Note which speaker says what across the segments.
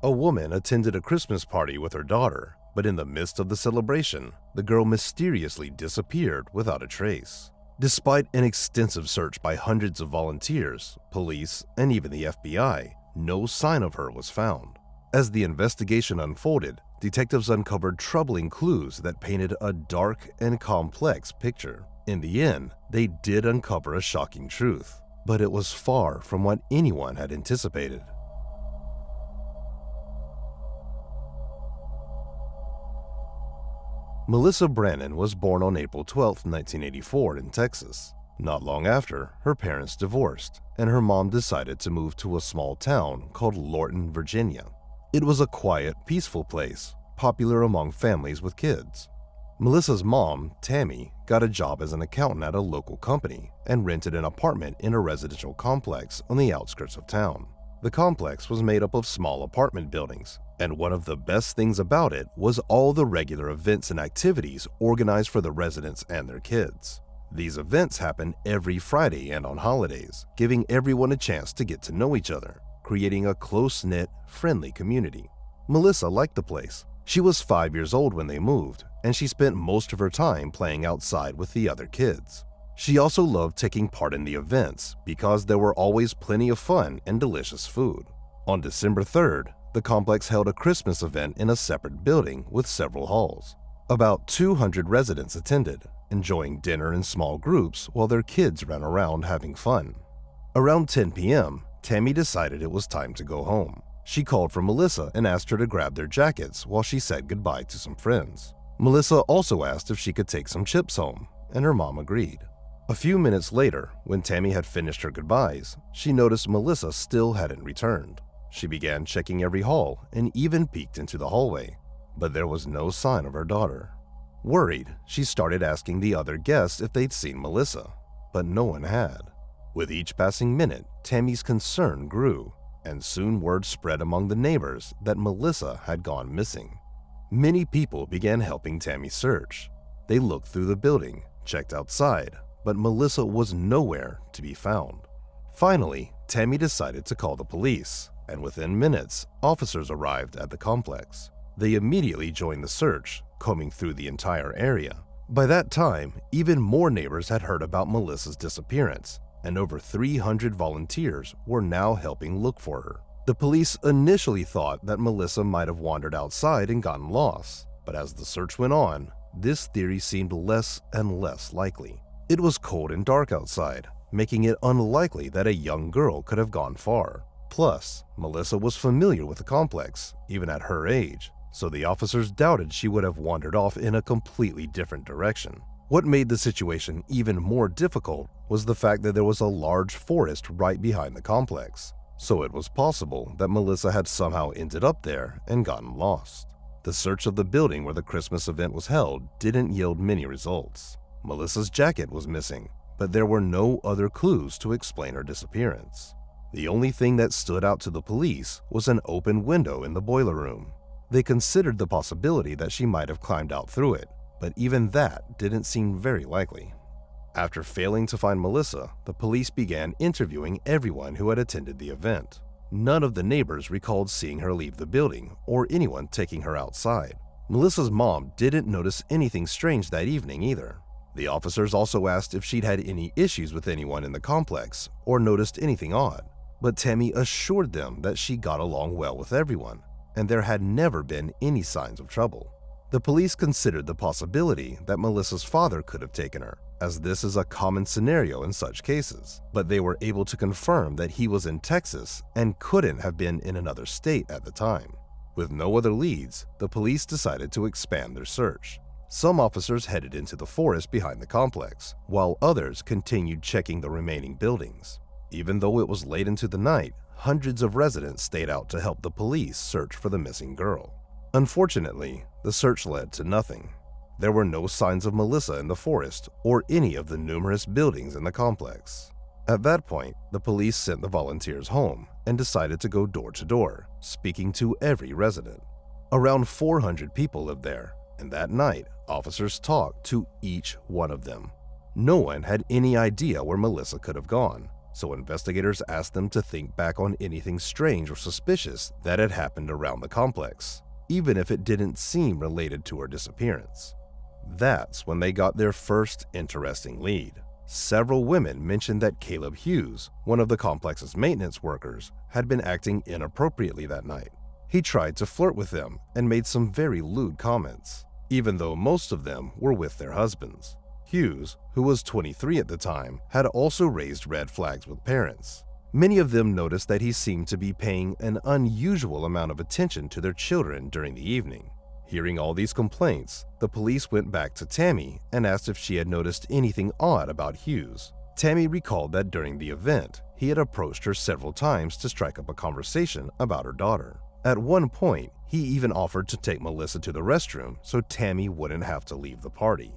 Speaker 1: A woman attended a Christmas party with her daughter, but in the midst of the celebration, the girl mysteriously disappeared without a trace. Despite an extensive search by hundreds of volunteers, police, and even the FBI, no sign of her was found. As the investigation unfolded, detectives uncovered troubling clues that painted a dark and complex picture. In the end, they did uncover a shocking truth, but it was far from what anyone had anticipated. Melissa Brannon was born on April 12, 1984 in Texas. Not long after, her parents divorced, and her mom decided to move to a small town called Lorton, Virginia. It was a quiet, peaceful place, popular among families with kids. Melissa's mom, Tammy, got a job as an accountant at a local company and rented an apartment in a residential complex on the outskirts of town. The complex was made up of small apartment buildings, and one of the best things about it was all the regular events and activities organized for the residents and their kids. These events happen every Friday and on holidays, giving everyone a chance to get to know each other, creating a close-knit, friendly community. Melissa liked the place. She was 5 years old when they moved, and she spent most of her time playing outside with the other kids. She also loved taking part in the events because there were always plenty of fun and delicious food. On December 3rd, the complex held a Christmas event in a separate building with several halls. About 200 residents attended, enjoying dinner in small groups while their kids ran around having fun. Around 10 p.m., Tammy decided it was time to go home. She called for Melissa and asked her to grab their jackets while she said goodbye to some friends. Melissa also asked if she could take some chips home, and her mom agreed. A few minutes later, when Tammy had finished her goodbyes, she noticed Melissa still hadn't returned. She began checking every hall and even peeked into the hallway, but there was no sign of her daughter. Worried, she started asking the other guests if they'd seen Melissa, but no one had. With each passing minute, Tammy's concern grew, and soon word spread among the neighbors that Melissa had gone missing. Many people began helping Tammy search. They looked through the building, checked outside, but Melissa was nowhere to be found. Finally, Tammy decided to call the police, and within minutes, officers arrived at the complex. They immediately joined the search, combing through the entire area. By that time, even more neighbors had heard about Melissa's disappearance, and over 300 volunteers were now helping look for her. The police initially thought that Melissa might have wandered outside and gotten lost, but as the search went on, this theory seemed less and less likely. It was cold and dark outside, making it unlikely that a young girl could have gone far. Plus, Melissa was familiar with the complex, even at her age, so the officers doubted she would have wandered off in a completely different direction. What made the situation even more difficult was the fact that there was a large forest right behind the complex, so it was possible that Melissa had somehow ended up there and gotten lost. The search of the building where the Christmas event was held didn't yield many results. Melissa's jacket was missing, but there were no other clues to explain her disappearance. The only thing that stood out to the police was an open window in the boiler room. They considered the possibility that she might have climbed out through it, but even that didn't seem very likely. After failing to find Melissa, the police began interviewing everyone who had attended the event. None of the neighbors recalled seeing her leave the building or anyone taking her outside. Melissa's mom didn't notice anything strange that evening either. The officers also asked if she'd had any issues with anyone in the complex or noticed anything odd, but Tammy assured them that she got along well with everyone, and there had never been any signs of trouble. The police considered the possibility that Melissa's father could have taken her, as this is a common scenario in such cases, but they were able to confirm that he was in Texas and couldn't have been in another state at the time. With no other leads, the police decided to expand their search. Some officers headed into the forest behind the complex, while others continued checking the remaining buildings. Even though it was late into the night, hundreds of residents stayed out to help the police search for the missing girl. Unfortunately, the search led to nothing. There were no signs of Melissa in the forest or any of the numerous buildings in the complex. At that point, the police sent the volunteers home and decided to go door to door, speaking to every resident. Around 400 people lived there, and that night, officers talked to each one of them. No one had any idea where Melissa could have gone, so investigators asked them to think back on anything strange or suspicious that had happened around the complex, even if it didn't seem related to her disappearance. That's when they got their first interesting lead. Several women mentioned that Caleb Hughes, one of the complex's maintenance workers, had been acting inappropriately that night. He tried to flirt with them and made some very lewd comments, even though most of them were with their husbands. Hughes, who was 23 at the time, had also raised red flags with parents. Many of them noticed that he seemed to be paying an unusual amount of attention to their children during the evening. Hearing all these complaints, the police went back to Tammy and asked if she had noticed anything odd about Hughes. Tammy recalled that during the event, he had approached her several times to strike up a conversation about her daughter. At one point, he even offered to take Melissa to the restroom so Tammy wouldn't have to leave the party.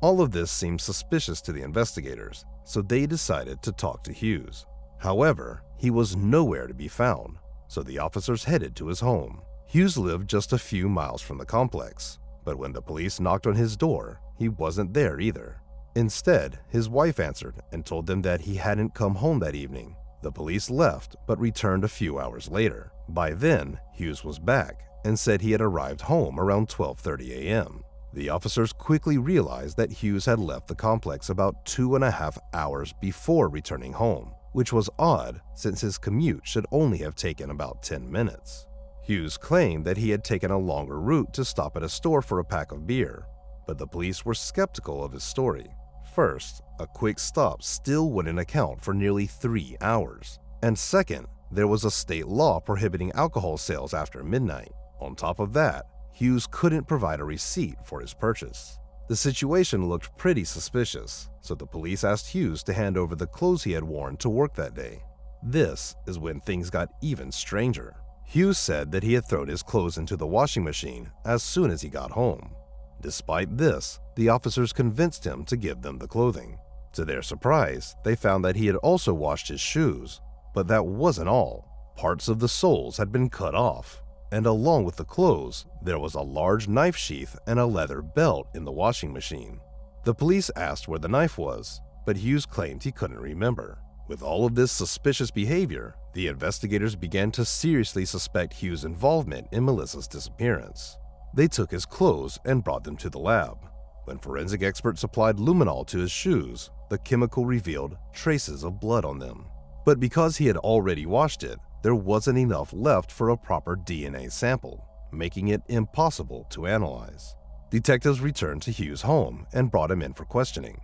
Speaker 1: All of this seemed suspicious to the investigators, so they decided to talk to Hughes. However, he was nowhere to be found, so the officers headed to his home. Hughes lived just a few miles from the complex, but when the police knocked on his door, he wasn't there either. Instead, his wife answered and told them that he hadn't come home that evening. The police left, but returned a few hours later. By then, Hughes was back and said he had arrived home around 12:30 a.m. The officers quickly realized that Hughes had left the complex about 2.5 hours before returning home, which was odd since his commute should only have taken about 10 minutes. Hughes claimed that he had taken a longer route to stop at a store for a pack of beer, but the police were skeptical of his story. First, a quick stop still wouldn't account for nearly 3 hours. And second, there was a state law prohibiting alcohol sales after midnight. On top of that, Hughes couldn't provide a receipt for his purchase. The situation looked pretty suspicious, so the police asked Hughes to hand over the clothes he had worn to work that day. This is when things got even stranger. Hughes said that he had thrown his clothes into the washing machine as soon as he got home. Despite this, the officers convinced him to give them the clothing. To their surprise, they found that he had also washed his shoes, but that wasn't all. Parts of the soles had been cut off, and along with the clothes, there was a large knife sheath and a leather belt in the washing machine. The police asked where the knife was, but Hughes claimed he couldn't remember. With all of this suspicious behavior, the investigators began to seriously suspect Hughes' involvement in Melissa's disappearance. They took his clothes and brought them to the lab. When forensic experts applied luminol to his shoes, the chemical revealed traces of blood on them. But because he had already washed it, there wasn't enough left for a proper DNA sample, making it impossible to analyze. Detectives returned to Hughes' home and brought him in for questioning.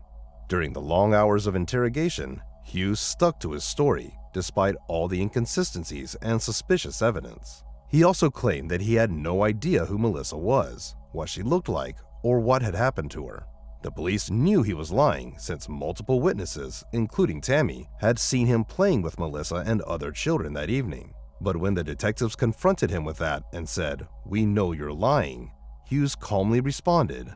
Speaker 1: During the long hours of interrogation, Hughes stuck to his story despite all the inconsistencies and suspicious evidence. He also claimed that he had no idea who Melissa was, what she looked like, or what had happened to her. The police knew he was lying since multiple witnesses, including Tammy, had seen him playing with Melissa and other children that evening. But when the detectives confronted him with that and said, "We know you're lying," Hughes calmly responded,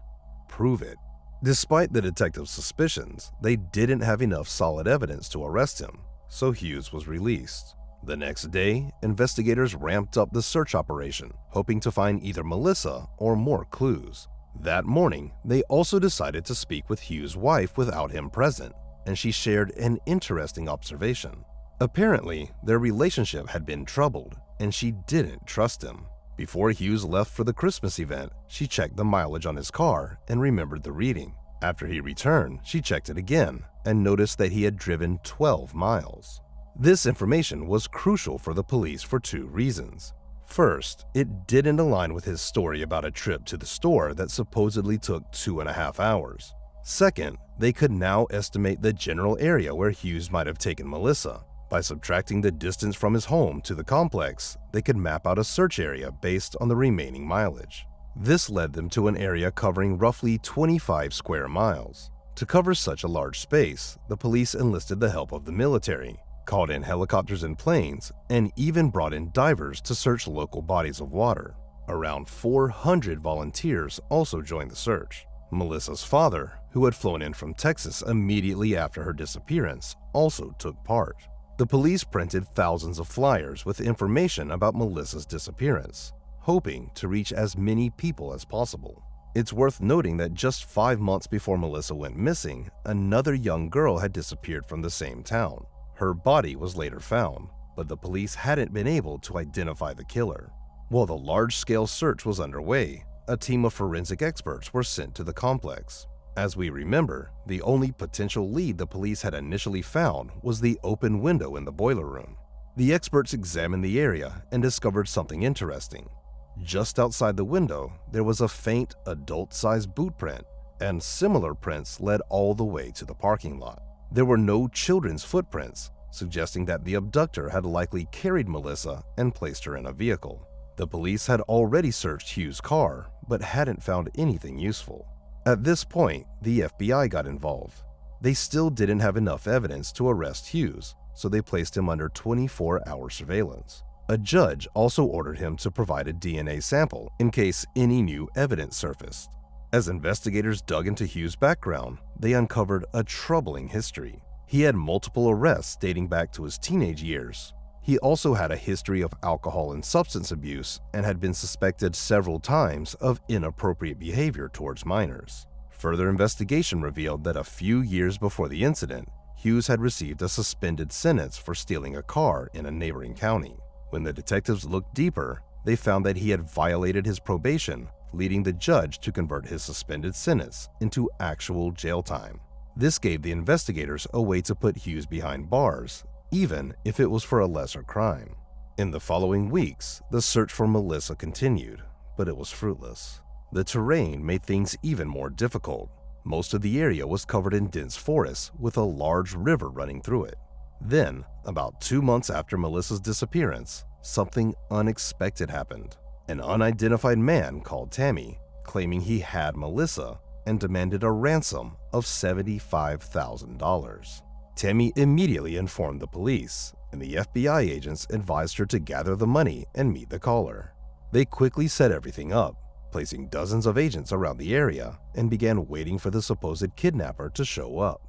Speaker 1: "Prove it." Despite the detectives' suspicions, they didn't have enough solid evidence to arrest him, so Hughes was released. The next day, investigators ramped up the search operation, hoping to find either Melissa or more clues. That morning, they also decided to speak with Hughes' wife without him present, and she shared an interesting observation. Apparently, their relationship had been troubled, and she didn't trust him. Before Hughes left for the Christmas event, she checked the mileage on his car and remembered the reading. After he returned, she checked it again and noticed that he had driven 12 miles. This information was crucial for the police for 2 reasons. First, it didn't align with his story about a trip to the store that supposedly took 2.5 hours. Second, they could now estimate the general area where Hughes might have taken Melissa. By subtracting the distance from his home to the complex, they could map out a search area based on the remaining mileage. This led them to an area covering roughly 25 square miles. To cover such a large space, the police enlisted the help of the military, called in helicopters and planes, and even brought in divers to search local bodies of water. Around 400 volunteers also joined the search. Melissa's father, who had flown in from Texas immediately after her disappearance, also took part. The police printed thousands of flyers with information about Melissa's disappearance, hoping to reach as many people as possible. It's worth noting that just 5 months before Melissa went missing, another young girl had disappeared from the same town. Her body was later found, but the police hadn't been able to identify the killer. While the large-scale search was underway, a team of forensic experts were sent to the complex. As we remember, the only potential lead the police had initially found was the open window in the boiler room. The experts examined the area and discovered something interesting. Just outside the window, there was a faint, adult-sized boot print, and similar prints led all the way to the parking lot. There were no children's footprints, suggesting that the abductor had likely carried Melissa and placed her in a vehicle. The police had already searched Hughes' car, but hadn't found anything useful. At this point, the FBI got involved. They still didn't have enough evidence to arrest Hughes, so they placed him under 24-hour surveillance. A judge also ordered him to provide a DNA sample in case any new evidence surfaced. As investigators dug into Hughes' background, they uncovered a troubling history. He had multiple arrests dating back to his teenage years. He also had a history of alcohol and substance abuse and had been suspected several times of inappropriate behavior towards minors. Further investigation revealed that a few years before the incident, Hughes had received a suspended sentence for stealing a car in a neighboring county. When the detectives looked deeper, they found that he had violated his probation, leading the judge to convert his suspended sentence into actual jail time. This gave the investigators a way to put Hughes behind bars, even if it was for a lesser crime. In the following weeks, the search for Melissa continued, but it was fruitless. The terrain made things even more difficult. Most of the area was covered in dense forests with a large river running through it. Then, about 2 months after Melissa's disappearance, something unexpected happened. An unidentified man called Tammy, claiming he had Melissa, and demanded a ransom of $75,000. Tammy immediately informed the police, and the FBI agents advised her to gather the money and meet the caller. They quickly set everything up, placing dozens of agents around the area, and began waiting for the supposed kidnapper to show up.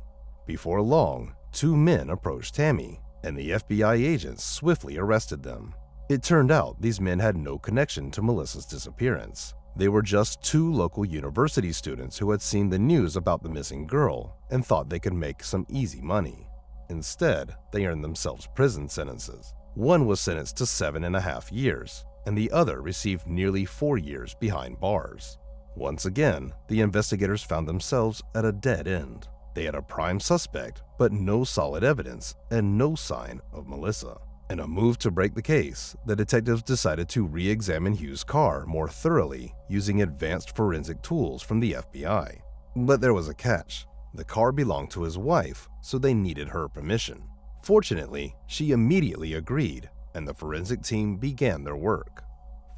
Speaker 1: Before long, 2 men approached Tammy, and the FBI agents swiftly arrested them. It turned out these men had no connection to Melissa's disappearance. They were just 2 local university students who had seen the news about the missing girl and thought they could make some easy money. Instead, they earned themselves prison sentences. One was sentenced to 7.5 years, and the other received nearly 4 years behind bars. Once again, the investigators found themselves at a dead end. They had a prime suspect, but no solid evidence and no sign of Melissa. In a move to break the case, the detectives decided to re-examine Hughes' car more thoroughly using advanced forensic tools from the FBI. But there was a catch. The car belonged to his wife, so they needed her permission. Fortunately, she immediately agreed, and the forensic team began their work.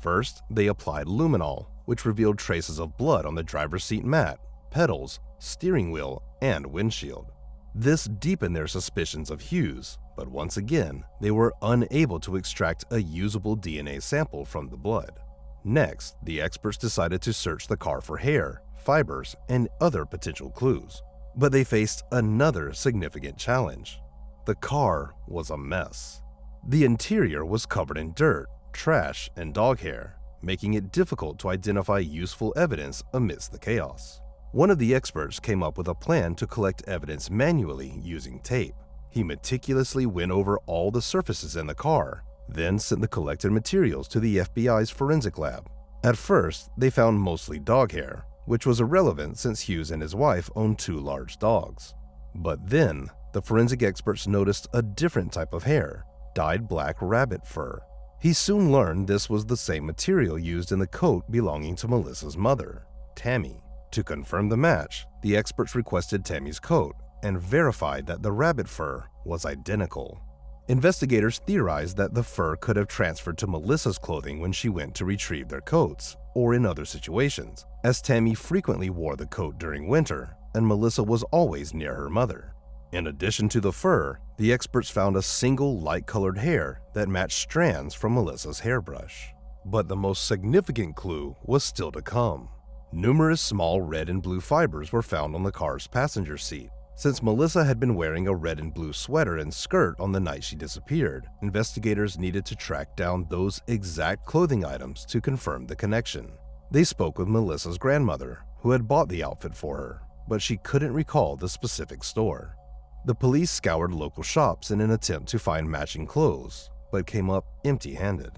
Speaker 1: First, they applied luminol, which revealed traces of blood on the driver's seat mat, pedals, steering wheel, and windshield. This deepened their suspicions of Hughes, but once again, they were unable to extract a usable DNA sample from the blood. Next, the experts decided to search the car for hair, fibers, and other potential clues. But they faced another significant challenge. The car was a mess. The interior was covered in dirt, trash, and dog hair, making it difficult to identify useful evidence amidst the chaos. One of the experts came up with a plan to collect evidence manually using tape. He meticulously went over all the surfaces in the car, then sent the collected materials to the FBI's forensic lab. At first, they found mostly dog hair, which was irrelevant since Hughes and his wife owned 2 large dogs. But then, the forensic experts noticed a different type of hair, dyed black rabbit fur. He soon learned this was the same material used in the coat belonging to Melissa's mother, Tammy. To confirm the match, the experts requested Tammy's coat and verified that the rabbit fur was identical. Investigators theorized that the fur could have transferred to Melissa's clothing when she went to retrieve their coats, or in other situations, as Tammy frequently wore the coat during winter, and Melissa was always near her mother. In addition to the fur, the experts found a single light-colored hair that matched strands from Melissa's hairbrush. But the most significant clue was still to come. Numerous small red and blue fibers were found on the car's passenger seat. Since Melissa had been wearing a red and blue sweater and skirt on the night she disappeared, investigators needed to track down those exact clothing items to confirm the connection. They spoke with Melissa's grandmother, who had bought the outfit for her, but she couldn't recall the specific store. The police scoured local shops in an attempt to find matching clothes, but came up empty-handed.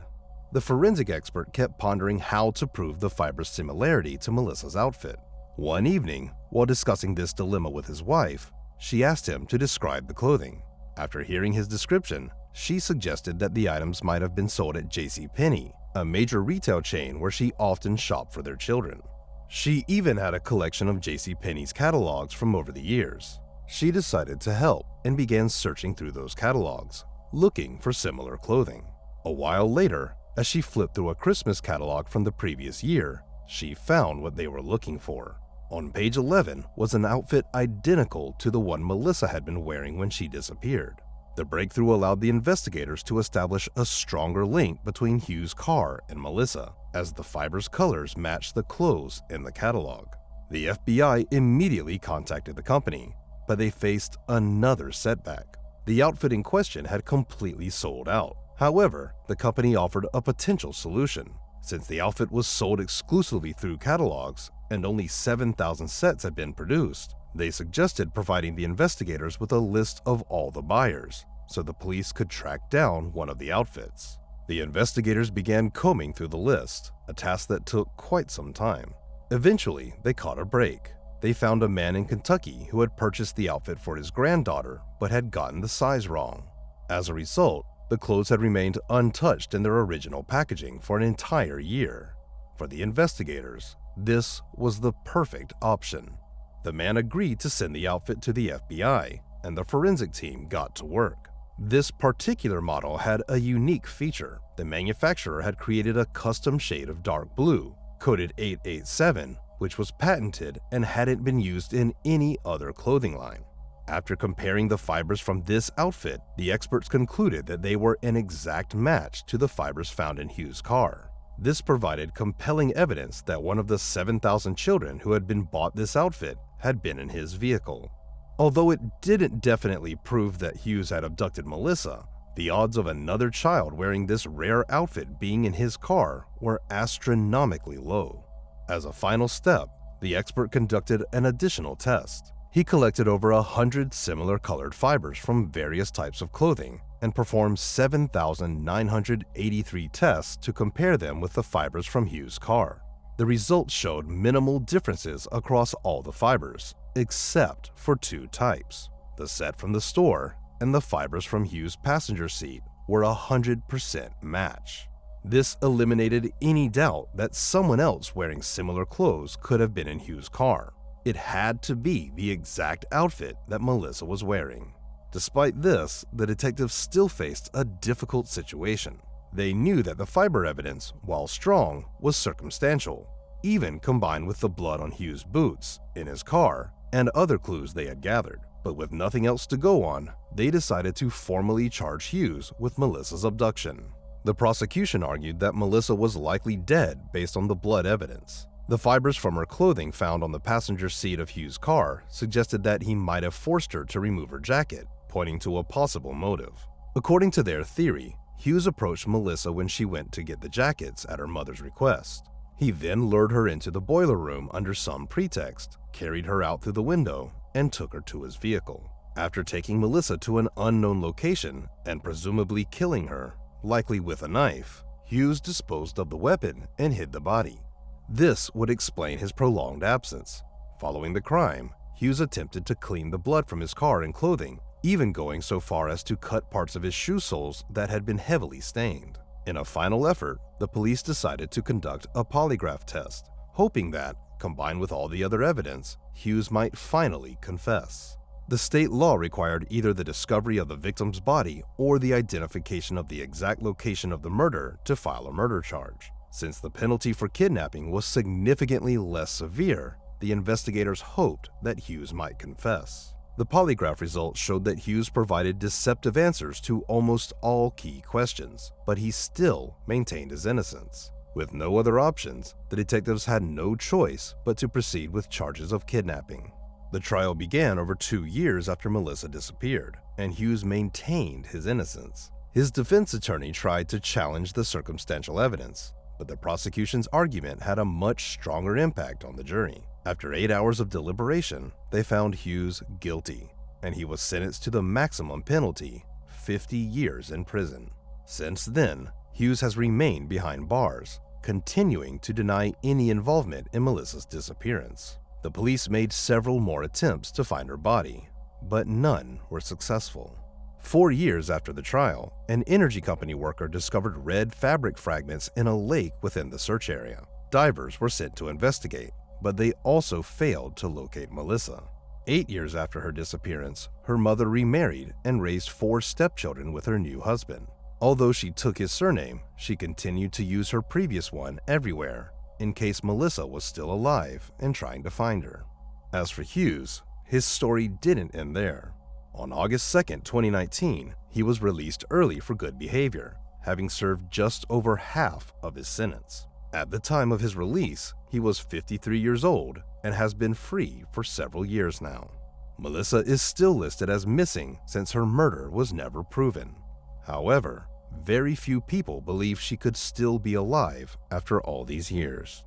Speaker 1: The forensic expert kept pondering how to prove the fiber's similarity to Melissa's outfit. One evening, while discussing this dilemma with his wife, she asked him to describe the clothing. After hearing his description, she suggested that the items might have been sold at JCPenney, a major retail chain where she often shopped for their children. She even had a collection of JCPenney's catalogs from over the years. She decided to help and began searching through those catalogs, looking for similar clothing. A while later, as she flipped through a Christmas catalog from the previous year, she found what they were looking for. On page 11 was an outfit identical to the one Melissa had been wearing when she disappeared. The breakthrough allowed the investigators to establish a stronger link between Hugh's car and Melissa, as the fiber's colors matched the clothes in the catalog. The FBI immediately contacted the company, but they faced another setback. The outfit in question had completely sold out. However, the company offered a potential solution. Since the outfit was sold exclusively through catalogs and only 7,000 sets had been produced, they suggested providing the investigators with a list of all the buyers, so the police could track down one of the outfits. The investigators began combing through the list, a task that took quite some time. Eventually, they caught a break. They found a man in Kentucky who had purchased the outfit for his granddaughter but had gotten the size wrong. As a result, the clothes had remained untouched in their original packaging for an entire year. For the investigators, this was the perfect option. The man agreed to send the outfit to the FBI, and the forensic team got to work. This particular model had a unique feature. The manufacturer had created a custom shade of dark blue, coded 887, which was patented and hadn't been used in any other clothing line. After comparing the fibers from this outfit, the experts concluded that they were an exact match to the fibers found in Hugh's car. This provided compelling evidence that one of the 7,000 children who had been bought this outfit had been in his vehicle. Although it didn't definitely prove that Hughes had abducted Melissa, the odds of another child wearing this rare outfit being in his car were astronomically low. As a final step, the expert conducted an additional test. He collected over 100 similar colored fibers from various types of clothing and performed 7,983 tests to compare them with the fibers from Hugh's car. The results showed minimal differences across all the fibers, except for two types. The set from the store and the fibers from Hugh's passenger seat were 100% match. This eliminated any doubt that someone else wearing similar clothes could have been in Hugh's car. It had to be the exact outfit that Melissa was wearing. Despite this, the detectives still faced a difficult situation. They knew that the fiber evidence, while strong, was circumstantial, even combined with the blood on Hugh's boots, in his car, and other clues they had gathered. But with nothing else to go on, they decided to formally charge Hughes with Melissa's abduction. The prosecution argued that Melissa was likely dead based on the blood evidence. The fibers from her clothing found on the passenger seat of Hugh's car suggested that he might have forced her to remove her jacket, pointing to a possible motive. According to their theory, Hughes approached Melissa when she went to get the jackets at her mother's request. He then lured her into the boiler room under some pretext, carried her out through the window, and took her to his vehicle. After taking Melissa to an unknown location and presumably killing her, likely with a knife, Hughes disposed of the weapon and hid the body. This would explain his prolonged absence. Following the crime, Hughes attempted to clean the blood from his car and clothing, even going so far as to cut parts of his shoe soles that had been heavily stained. In a final effort, the police decided to conduct a polygraph test, hoping that, combined with all the other evidence, Hughes might finally confess. The state law required either the discovery of the victim's body or the identification of the exact location of the murder to file a murder charge. Since the penalty for kidnapping was significantly less severe, the investigators hoped that Hughes might confess. The polygraph results showed that Hughes provided deceptive answers to almost all key questions, but he still maintained his innocence. With no other options, the detectives had no choice but to proceed with charges of kidnapping. The trial began over 2 years after Melissa disappeared, and Hughes maintained his innocence. His defense attorney tried to challenge the circumstantial evidence, but the prosecution's argument had a much stronger impact on the jury. After 8 hours of deliberation, they found Hughes guilty. and he was sentenced to the maximum penalty, 50 years in prison. Since then, Hughes has remained behind bars, continuing to deny any involvement in Melissa's disappearance. The police made several more attempts to find her body, but none were successful. 4 years after the trial, an energy company worker discovered red fabric fragments in a lake within the search area. Divers were sent to investigate, but they also failed to locate Melissa. 8 years after her disappearance, her mother remarried and raised 4 stepchildren with her new husband. Although she took his surname, she continued to use her previous one everywhere, in case Melissa was still alive and trying to find her. As for Hughes, his story didn't end there. On August 2, 2019, he was released early for good behavior, having served just over half of his sentence. At the time of his release, he was 53 years old and has been free for several years now. Melissa is still listed as missing since her murder was never proven. However, very few people believe she could still be alive after all these years.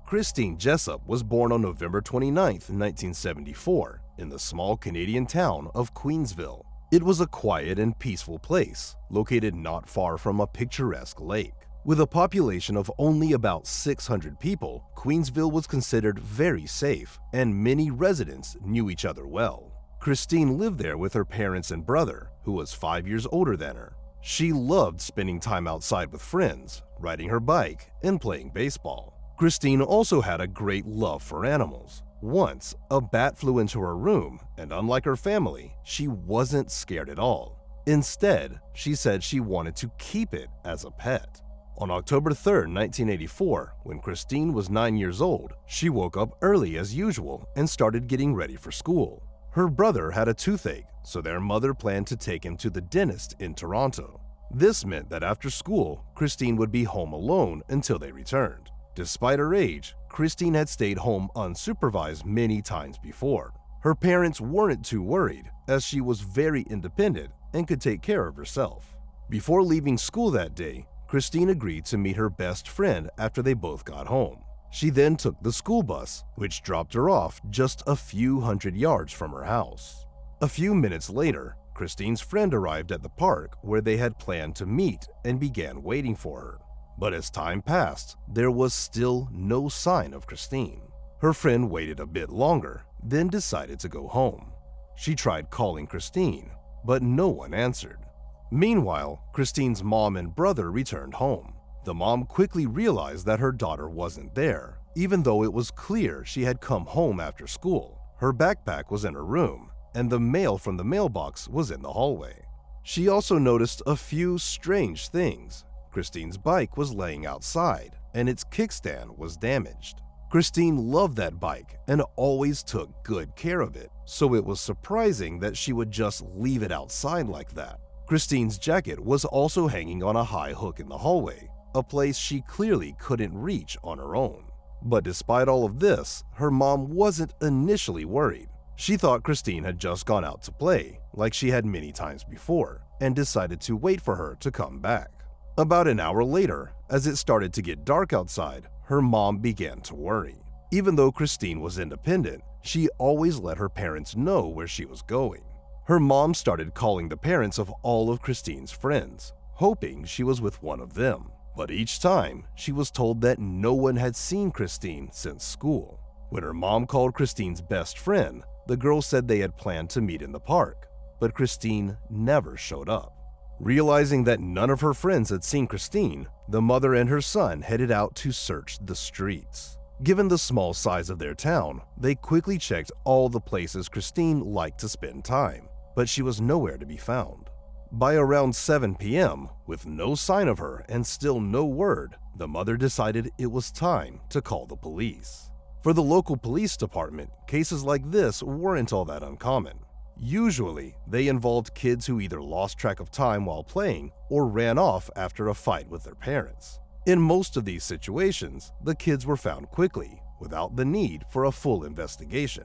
Speaker 1: Christine Jessup was born on November 29, 1974, in the small Canadian town of Queensville. It was a quiet and peaceful place, located not far from a picturesque lake. With a population of only about 600 people, Queensville was considered very safe, and many residents knew each other well. Christine lived there with her parents and brother, who was 5 years older than her. She loved spending time outside with friends, riding her bike, and playing baseball. Christine also had a great love for animals. Once, a bat flew into her room, and unlike her family, she wasn't scared at all. Instead, she said she wanted to keep it as a pet. On October 3, 1984, when Christine was 9 years old, she woke up early as usual and started getting ready for school. Her brother had a toothache, so their mother planned to take him to the dentist in Toronto. This meant that after school, Christine would be home alone until they returned. Despite her age, Christine had stayed home unsupervised many times before. Her parents weren't too worried, as she was very independent and could take care of herself. Before leaving school that day, Christine agreed to meet her best friend after they both got home. She then took the school bus, which dropped her off just a few hundred yards from her house. A few minutes later, Christine's friend arrived at the park where they had planned to meet and began waiting for her. But as time passed, there was still no sign of Christine. Her friend waited a bit longer, then decided to go home. She tried calling Christine, but no one answered. Meanwhile, Christine's mom and brother returned home. The mom quickly realized that her daughter wasn't there, even though it was clear she had come home after school. Her backpack was in her room, and the mail from the mailbox was in the hallway. She also noticed a few strange things. Christine's bike was laying outside, and its kickstand was damaged. Christine loved that bike and always took good care of it, so it was surprising that she would just leave it outside like that. Christine's jacket was also hanging on a high hook in the hallway, a place she clearly couldn't reach on her own. But despite all of this, her mom wasn't initially worried. She thought Christine had just gone out to play, like she had many times before, and decided to wait for her to come back. About an hour later, as it started to get dark outside, her mom began to worry. Even though Christine was independent, she always let her parents know where she was going. Her mom started calling the parents of all of Christine's friends, hoping she was with one of them. But each time, she was told that no one had seen Christine since school. When her mom called Christine's best friend, the girl said they had planned to meet in the park, but Christine never showed up. Realizing that none of her friends had seen Christine, the mother and her son headed out to search the streets. Given the small size of their town, they quickly checked all the places Christine liked to spend time, but she was nowhere to be found. By around 7 p.m., with no sign of her and still no word, the mother decided it was time to call the police. For the local police department, cases like this weren't all that uncommon. Usually, they involved kids who either lost track of time while playing or ran off after a fight with their parents. In most of these situations, the kids were found quickly, without the need for a full investigation.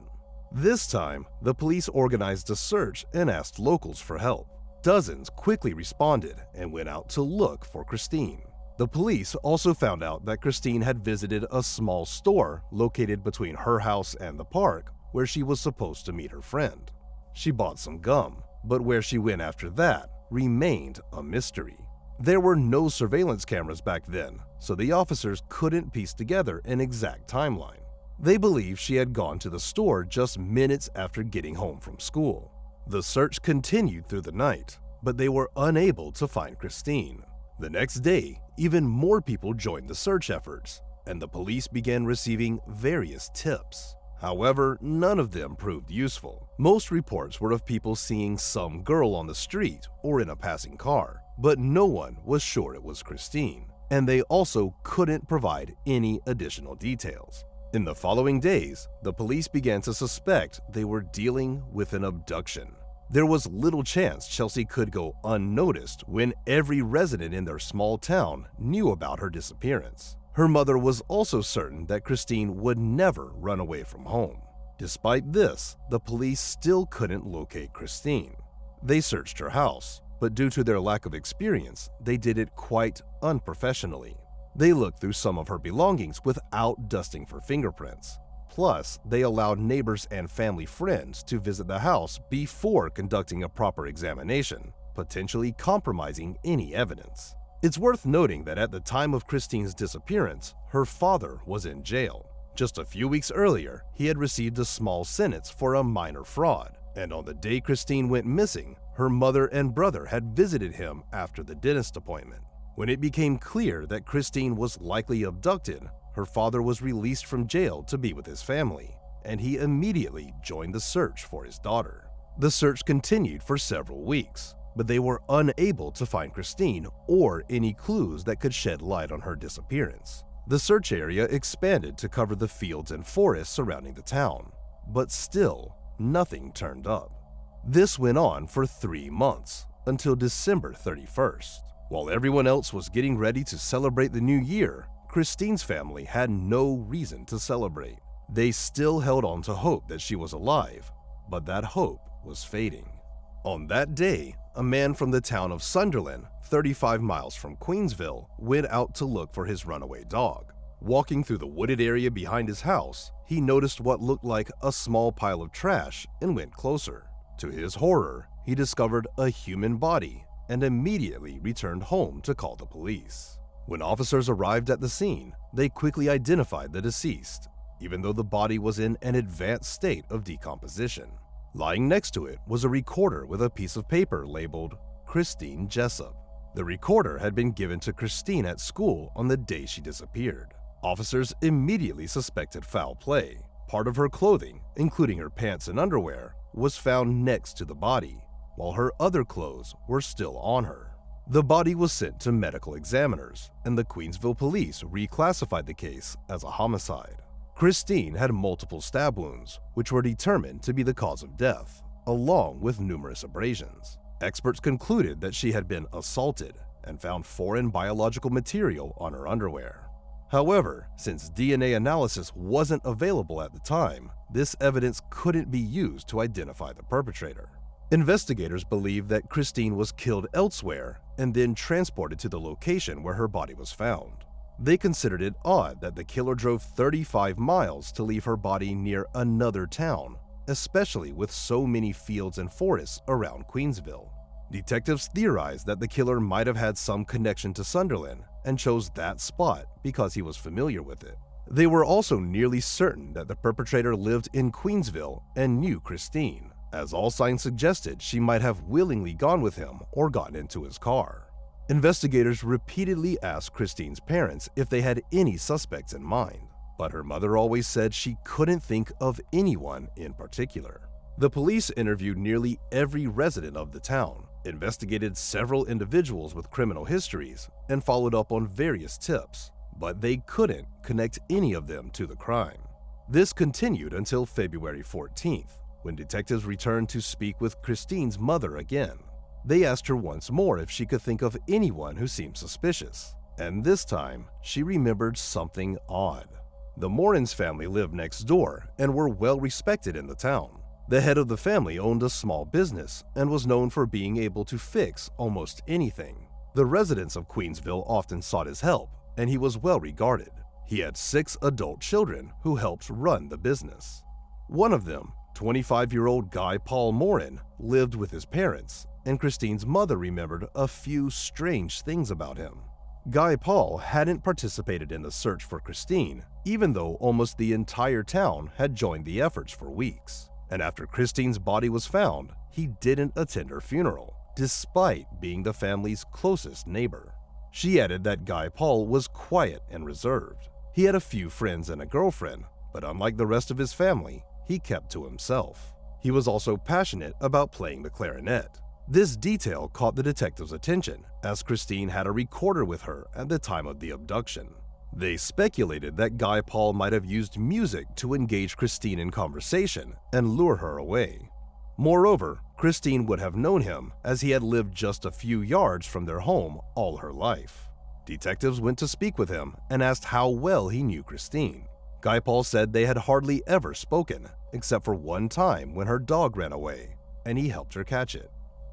Speaker 1: This time, the police organized a search and asked locals for help. Dozens quickly responded and went out to look for Christine. The police also found out that Christine had visited a small store located between her house and the park where she was supposed to meet her friend. She bought some gum, but where she went after that remained a mystery. There were no surveillance cameras back then, so the officers couldn't piece together an exact timeline. They believed she had gone to the store just minutes after getting home from school. The search continued through the night, but they were unable to find Christine. The next day, even more people joined the search efforts, and the police began receiving various tips. However, none of them proved useful. Most reports were of people seeing some girl on the street or in a passing car, but no one was sure it was Christine, and they also couldn't provide any additional details. In the following days, the police began to suspect they were dealing with an abduction. There was little chance Chelsea could go unnoticed when every resident in their small town knew about her disappearance. Her mother was also certain that Christine would never run away from home. Despite this, the police still couldn't locate Christine. They searched her house, but due to their lack of experience, they did it quite unprofessionally. They looked through some of her belongings without dusting for fingerprints. Plus, they allowed neighbors and family friends to visit the house before conducting a proper examination, potentially compromising any evidence. It's worth noting that at the time of Christine's disappearance, her father was in jail. Just a few weeks earlier, he had received a small sentence for a minor fraud, and on the day Christine went missing, her mother and brother had visited him after the dentist appointment. When it became clear that Christine was likely abducted, her father was released from jail to be with his family, and he immediately joined the search for his daughter. The search continued for several weeks, but they were unable to find Christine or any clues that could shed light on her disappearance. The search area expanded to cover the fields and forests surrounding the town, but still, nothing turned up. This went on for 3 months, until December 31st. While everyone else was getting ready to celebrate the new year, Christine's family had no reason to celebrate. They still held on to hope that she was alive, but that hope was fading. On that day, a man from the town of Sunderland, 35 miles from Queensville, went out to look for his runaway dog. Walking through the wooded area behind his house, he noticed what looked like a small pile of trash and went closer. To his horror, he discovered a human body and immediately returned home to call the police. When officers arrived at the scene, they quickly identified the deceased, even though the body was in an advanced state of decomposition. Lying next to it was a recorder with a piece of paper labeled Christine Jessup. The recorder had been given to Christine at school on the day she disappeared. Officers immediately suspected foul play. Part of her clothing, including her pants and underwear, was found next to the body, while her other clothes were still on her. The body was sent to medical examiners, and the Queensville police reclassified the case as a homicide. Christine had multiple stab wounds, which were determined to be the cause of death, along with numerous abrasions. Experts concluded that she had been assaulted and found foreign biological material on her underwear. However, since DNA analysis wasn't available at the time, this evidence couldn't be used to identify the perpetrator. Investigators believe that Christine was killed elsewhere and then transported to the location where her body was found. They considered it odd that the killer drove 35 miles to leave her body near another town, especially with so many fields and forests around Queensville. Detectives theorized that the killer might have had some connection to Sunderland and chose that spot because he was familiar with it. They were also nearly certain that the perpetrator lived in Queensville and knew Christine, as all signs suggested she might have willingly gone with him or gotten into his car. Investigators repeatedly asked Christine's parents if they had any suspects in mind, but her mother always said she couldn't think of anyone in particular. The police interviewed nearly every resident of the town, investigated several individuals with criminal histories, and followed up on various tips, but they couldn't connect any of them to the crime. This continued until February 14th, when detectives returned to speak with Christine's mother again. They asked her once more if she could think of anyone who seemed suspicious, and this time she remembered something odd. The Morans family lived next door and were well respected in the town. The head of the family owned a small business and was known for being able to fix almost anything. The residents of Queensville often sought his help, and he was well regarded. He had 6 adult children who helped run the business. One of them, 25-year-old Guy Paul Morin, lived with his parents, and Christine's mother remembered a few strange things about him. Guy Paul hadn't participated in the search for Christine, even though almost the entire town had joined the efforts for weeks. And after Christine's body was found, he didn't attend her funeral, despite being the family's closest neighbor. She added that Guy Paul was quiet and reserved. He had a few friends and a girlfriend, but unlike the rest of his family, he kept to himself. He was also passionate about playing the clarinet. This detail caught the detectives' attention, as Christine had a recorder with her at the time of the abduction. They speculated that Guy Paul might have used music to engage Christine in conversation and lure her away. Moreover, Christine would have known him, as he had lived just a few yards from their home all her life. Detectives went to speak with him and asked how well he knew Christine. Guy Paul said they had hardly ever spoken, except for one time when her dog ran away, and he helped her catch it.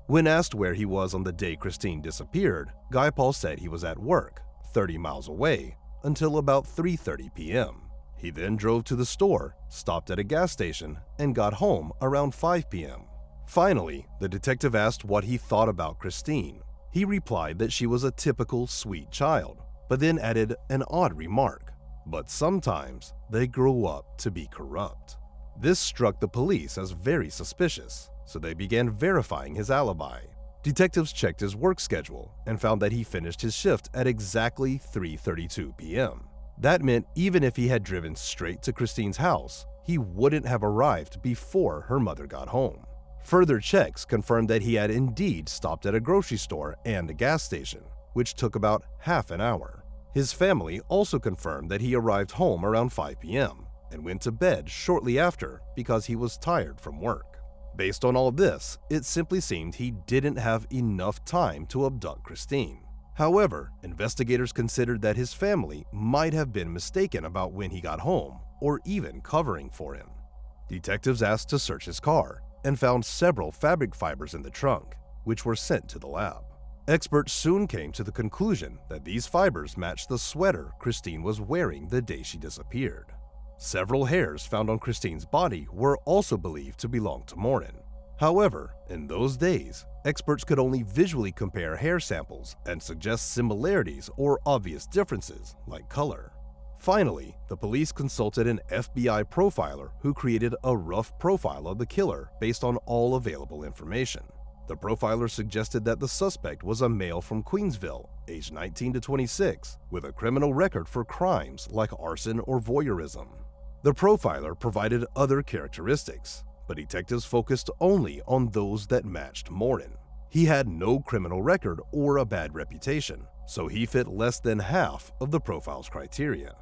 Speaker 1: When asked where he was on the day Christine disappeared, Guy Paul said he was at work, 30 miles away, until about 3:30 p.m. He then drove to the store, stopped at a gas station, and got home around 5 p.m. Finally, the detective asked what he thought about Christine. He replied that she was a typical sweet child, but then added an odd remark: "But sometimes they grow up to be corrupt." This struck the police as very suspicious, so they began verifying his alibi. Detectives checked his work schedule and found that he finished his shift at exactly 3:32 p.m. That meant even if he had driven straight to Christine's house, he wouldn't have arrived before her mother got home. Further checks confirmed that he had indeed stopped at a grocery store and a gas station, which took about half an hour. His family also confirmed that he arrived home around 5 p.m. and went to bed shortly after because he was tired from work. Based on all this, it simply seemed he didn't have enough time to abduct Christine. However, investigators considered that his family might have been mistaken about when he got home, or even covering for him. Detectives asked to search his car and found several fabric fibers in the trunk, which were sent to the lab. Experts soon came to the conclusion that these fibers matched the sweater Christine was wearing the day she disappeared. Several hairs found on Christine's body were also believed to belong to Morin. However, in those days, experts could only visually compare hair samples and suggest similarities or obvious differences, like color. Finally, the police consulted an FBI profiler who created a rough profile of the killer based on all available information. The profiler suggested that the suspect was a male from Queensville, aged 19 to 26, with a criminal record for crimes like arson or voyeurism. The profiler provided other characteristics, but detectives focused only on those that matched Morin. He had no criminal record or a bad reputation, so he fit less than half of the profile's criteria.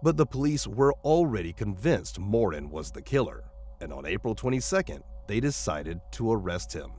Speaker 1: But the police were already convinced Morin was the killer, and on April 22nd, they decided to arrest him.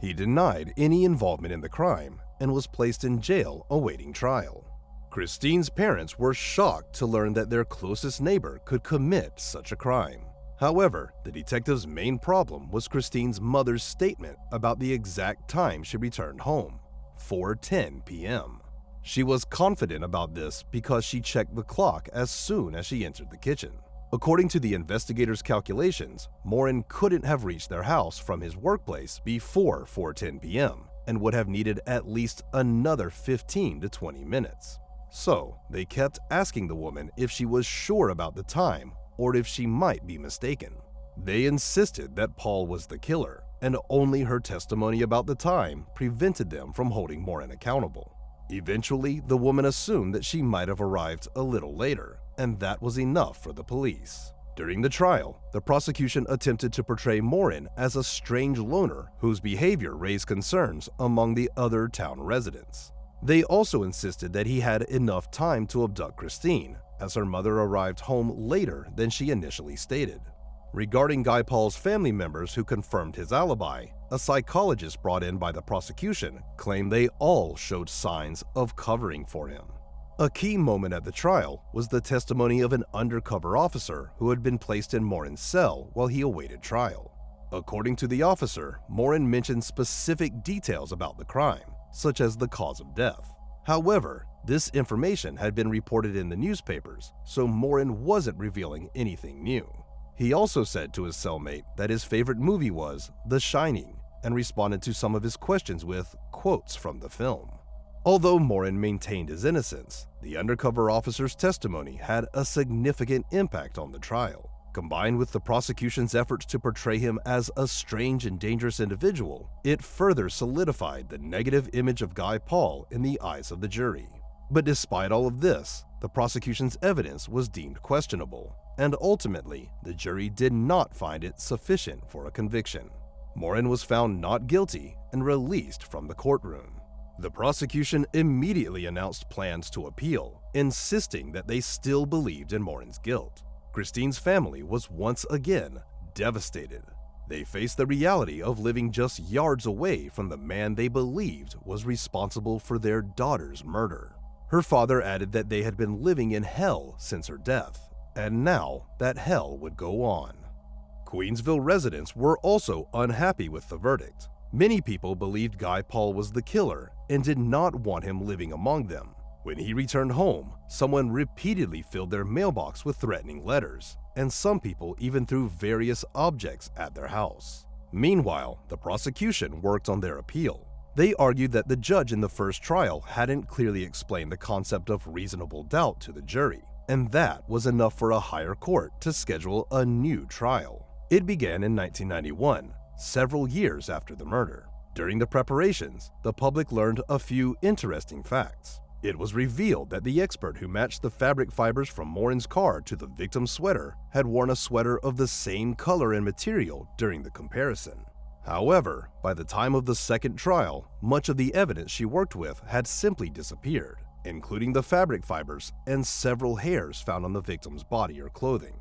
Speaker 1: He denied any involvement in the crime and was placed in jail awaiting trial. Christine's parents were shocked to learn that their closest neighbor could commit such a crime. However, the detective's main problem was Christine's mother's statement about the exact time she returned home, 4:10 p.m. She was confident about this because she checked the clock as soon as she entered the kitchen. According to the investigators' calculations, Morin couldn't have reached their house from his workplace before 4:10 p.m. and would have needed at least another 15 to 20 minutes. So, they kept asking the woman if she was sure about the time or if she might be mistaken. They insisted that Paul was the killer, and only her testimony about the time prevented them from holding Morin accountable. Eventually, the woman assumed that she might have arrived a little later, and that was enough for the police. During the trial, the prosecution attempted to portray Morin as a strange loner whose behavior raised concerns among the other town residents. They also insisted that he had enough time to abduct Christine, as her mother arrived home later than she initially stated. Regarding Guy Paul's family members who confirmed his alibi, a psychologist brought in by the prosecution claimed they all showed signs of covering for him. A key moment at the trial was the testimony of an undercover officer who had been placed in Morin's cell while he awaited trial. According to the officer, Morin mentioned specific details about the crime, such as the cause of death. However, this information had been reported in the newspapers, so Morin wasn't revealing anything new. He also said to his cellmate that his favorite movie was The Shining and responded to some of his questions with quotes from the film. Although Morin maintained his innocence, the undercover officer's testimony had a significant impact on the trial. Combined with the prosecution's efforts to portray him as a strange and dangerous individual, it further solidified the negative image of Guy Paul in the eyes of the jury. But despite all of this, the prosecution's evidence was deemed questionable, and ultimately, the jury did not find it sufficient for a conviction. Morin was found not guilty and released from the courtroom. The prosecution immediately announced plans to appeal, insisting that they still believed in Morin's guilt. Christine's family was once again devastated. They faced the reality of living just yards away from the man they believed was responsible for their daughter's murder. Her father added that they had been living in hell since her death, and now that hell would go on. Queensville residents were also unhappy with the verdict. Many people believed Guy Paul was the killer and did not want him living among them. When he returned home, someone repeatedly filled their mailbox with threatening letters, and some people even threw various objects at their house. Meanwhile, the prosecution worked on their appeal. They argued that the judge in the first trial hadn't clearly explained the concept of reasonable doubt to the jury, and that was enough for a higher court to schedule a new trial. It began in 1991, several years after the murder. During the preparations, the public learned a few interesting facts. It was revealed that the expert who matched the fabric fibers from Morin's car to the victim's sweater had worn a sweater of the same color and material during the comparison. However, by the time of the second trial, much of the evidence she worked with had simply disappeared, including the fabric fibers and several hairs found on the victim's body or clothing.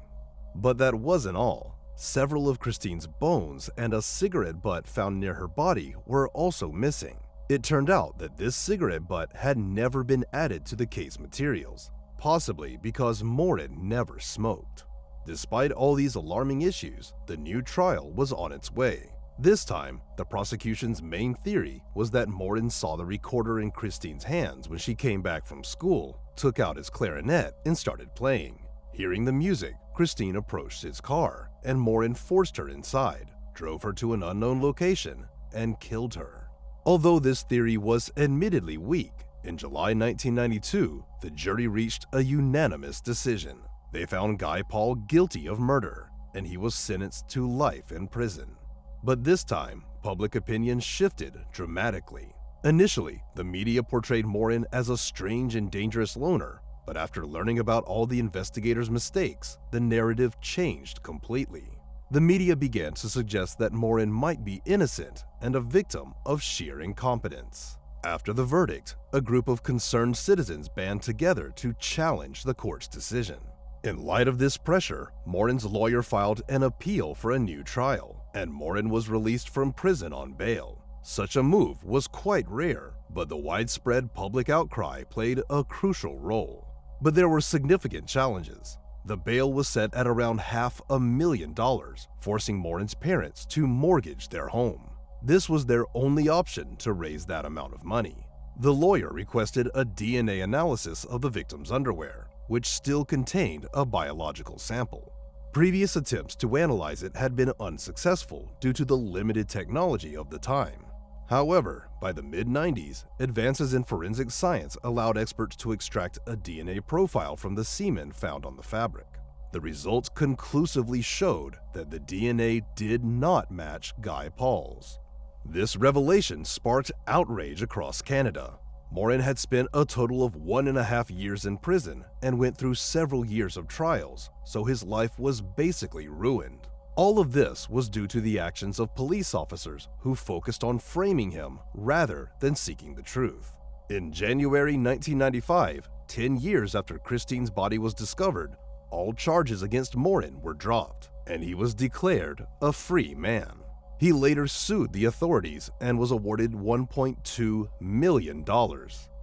Speaker 1: But that wasn't all. Several of Christine's bones and a cigarette butt found near her body were also missing. It turned out that this cigarette butt had never been added to the case materials, possibly because Morin never smoked. Despite all these alarming issues, the new trial was on its way. This time, the prosecution's main theory was that Morin saw the recorder in Christine's hands when she came back from school, took out his clarinet, and started playing. Hearing the music, Christine approached his car, and Morin forced her inside, drove her to an unknown location, and killed her. Although this theory was admittedly weak, in July 1992, the jury reached a unanimous decision. They found Guy Paul guilty of murder, and he was sentenced to life in prison. But this time, public opinion shifted dramatically. Initially, the media portrayed Morin as a strange and dangerous loner, but after learning about all the investigators' mistakes, the narrative changed completely. The media began to suggest that Morin might be innocent and a victim of sheer incompetence. After the verdict, a group of concerned citizens band together to challenge the court's decision. In light of this pressure, Morin's lawyer filed an appeal for a new trial, and Morin was released from prison on bail. Such a move was quite rare, but the widespread public outcry played a crucial role. But there were significant challenges. The bail was set at around $500,000, forcing Morin's parents to mortgage their home. This was their only option to raise that amount of money. The lawyer requested a DNA analysis of the victim's underwear, which still contained a biological sample. Previous attempts to analyze it had been unsuccessful due to the limited technology of the time. However, by the mid-90s, advances in forensic science allowed experts to extract a DNA profile from the semen found on the fabric. The results conclusively showed that the DNA did not match Guy Paul's. This revelation sparked outrage across Canada. Morin had spent a total of 1.5 years in prison and went through several years of trials, so his life was basically ruined. All of this was due to the actions of police officers who focused on framing him rather than seeking the truth. In January 1995, 10 years after Christine's body was discovered, all charges against Morin were dropped, and he was declared a free man. He later sued the authorities and was awarded $1.2 million.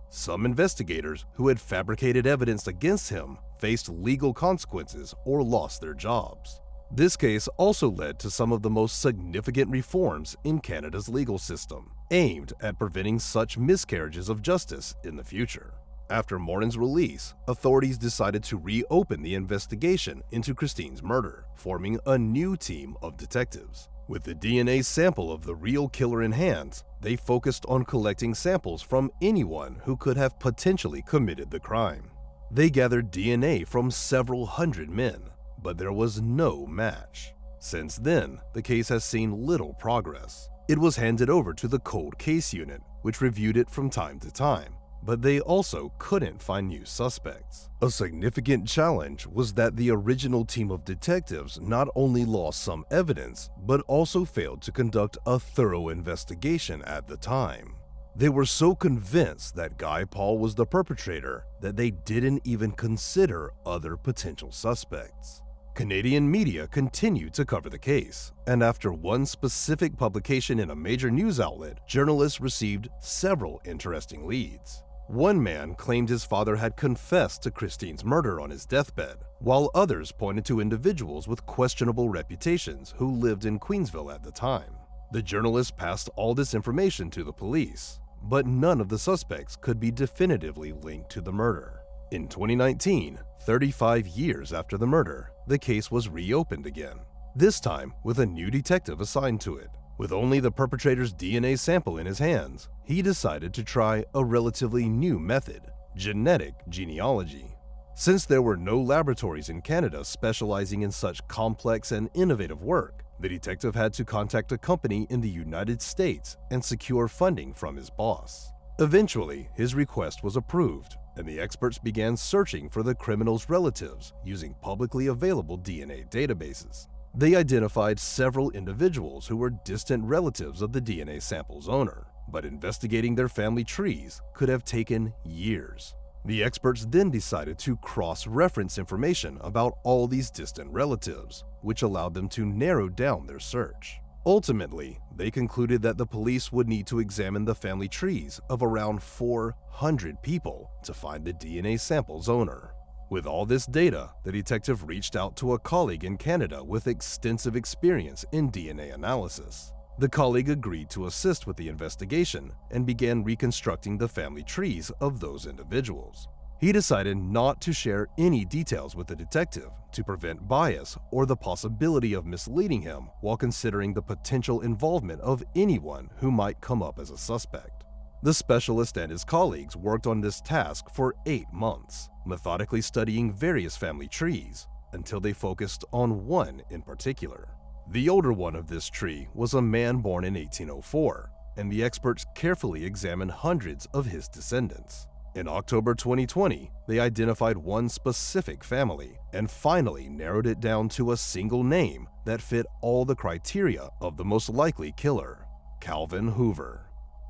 Speaker 1: Some investigators who had fabricated evidence against him faced legal consequences or lost their jobs. This case also led to some of the most significant reforms in Canada's legal system, aimed at preventing such miscarriages of justice in the future. After Morton's release, authorities decided to reopen the investigation into Christine's murder, forming a new team of detectives. With the DNA sample of the real killer in hand, they focused on collecting samples from anyone who could have potentially committed the crime. They gathered DNA from several hundred men, but there was no match. Since then, the case has seen little progress. It was handed over to the Cold Case Unit, which reviewed it from time to time, but they also couldn't find new suspects. A significant challenge was that the original team of detectives not only lost some evidence, but also failed to conduct a thorough investigation at the time. They were so convinced that Guy Paul was the perpetrator that they didn't even consider other potential suspects. Canadian media continued to cover the case, and after one specific publication in a major news outlet, journalists received several interesting leads. One man claimed his father had confessed to Christine's murder on his deathbed, while others pointed to individuals with questionable reputations who lived in Queensville at the time. The journalists passed all this information to the police, but none of the suspects could be definitively linked to the murder. In 2019, 35 years after the murder, the case was reopened again, this time with a new detective assigned to it. With only the perpetrator's DNA sample in his hands, he decided to try a relatively new method: genetic genealogy. Since there were no laboratories in Canada specializing in such complex and innovative work, the detective had to contact a company in the United States and secure funding from his boss. Eventually, his request was approved, and the experts began searching for the criminal's relatives using publicly available DNA databases. They identified several individuals who were distant relatives of the DNA sample's owner, but investigating their family trees could have taken years. The experts then decided to cross-reference information about all these distant relatives, which allowed them to narrow down their search. Ultimately, they concluded that the police would need to examine the family trees of around 400 people to find the DNA sample's owner. With all this data, the detective reached out to a colleague in Canada with extensive experience in DNA analysis. The colleague agreed to assist with the investigation and began reconstructing the family trees of those individuals. He decided not to share any details with the detective to prevent bias or the possibility of misleading him while considering the potential involvement of anyone who might come up as a suspect. The specialist and his colleagues worked on this task for 8 months, methodically studying various family trees until they focused on one in particular. The older one of this tree was a man born in 1804, and the experts carefully examined hundreds of his descendants. In October 2020, they identified one specific family and finally narrowed it down to a single name that fit all the criteria of the most likely killer: Calvin Hoover.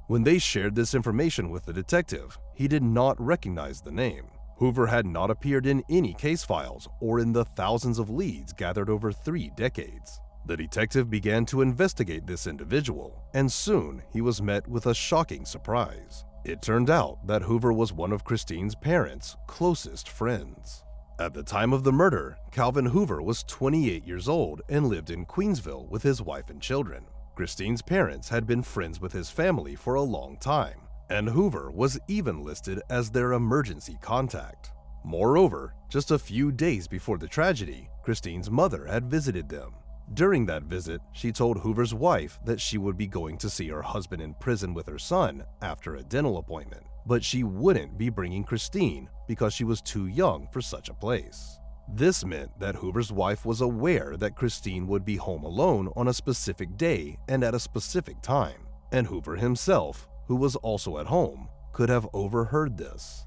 Speaker 1: When they shared this information with the detective, he did not recognize the name. Hoover had not appeared in any case files or in the thousands of leads gathered over 3 decades. The detective began to investigate this individual, and soon he was met with a shocking surprise. It turned out that Hoover was one of Christine's parents' closest friends. At the time of the murder, Calvin Hoover was 28 years old and lived in Queensville with his wife and children. Christine's parents had been friends with his family for a long time, and Hoover was even listed as their emergency contact. Moreover, just a few days before the tragedy, Christine's mother had visited them. During that visit, she told Hoover's wife that she would be going to see her husband in prison with her son after a dental appointment, but she wouldn't be bringing Christine because she was too young for such a place. This meant that Hoover's wife was aware that Christine would be home alone on a specific day and at a specific time, and Hoover himself, who was also at home, could have overheard this.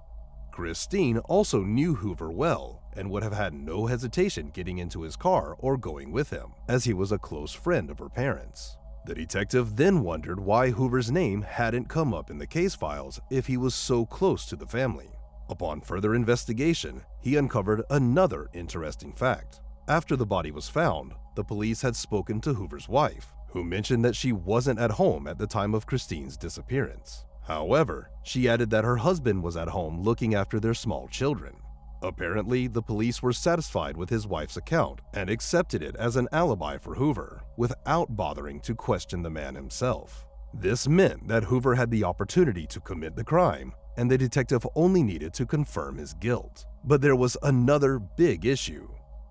Speaker 1: Christine also knew Hoover well and would have had no hesitation getting into his car or going with him, as he was a close friend of her parents. The detective then wondered why Hoover's name hadn't come up in the case files if he was so close to the family. Upon further investigation, he uncovered another interesting fact. After the body was found, the police had spoken to Hoover's wife, who mentioned that she wasn't at home at the time of Christine's disappearance. However, she added that her husband was at home looking after their small children. Apparently, the police were satisfied with his wife's account and accepted it as an alibi for Hoover, without bothering to question the man himself. This meant that Hoover had the opportunity to commit the crime, and the detective only needed to confirm his guilt. But there was another big issue.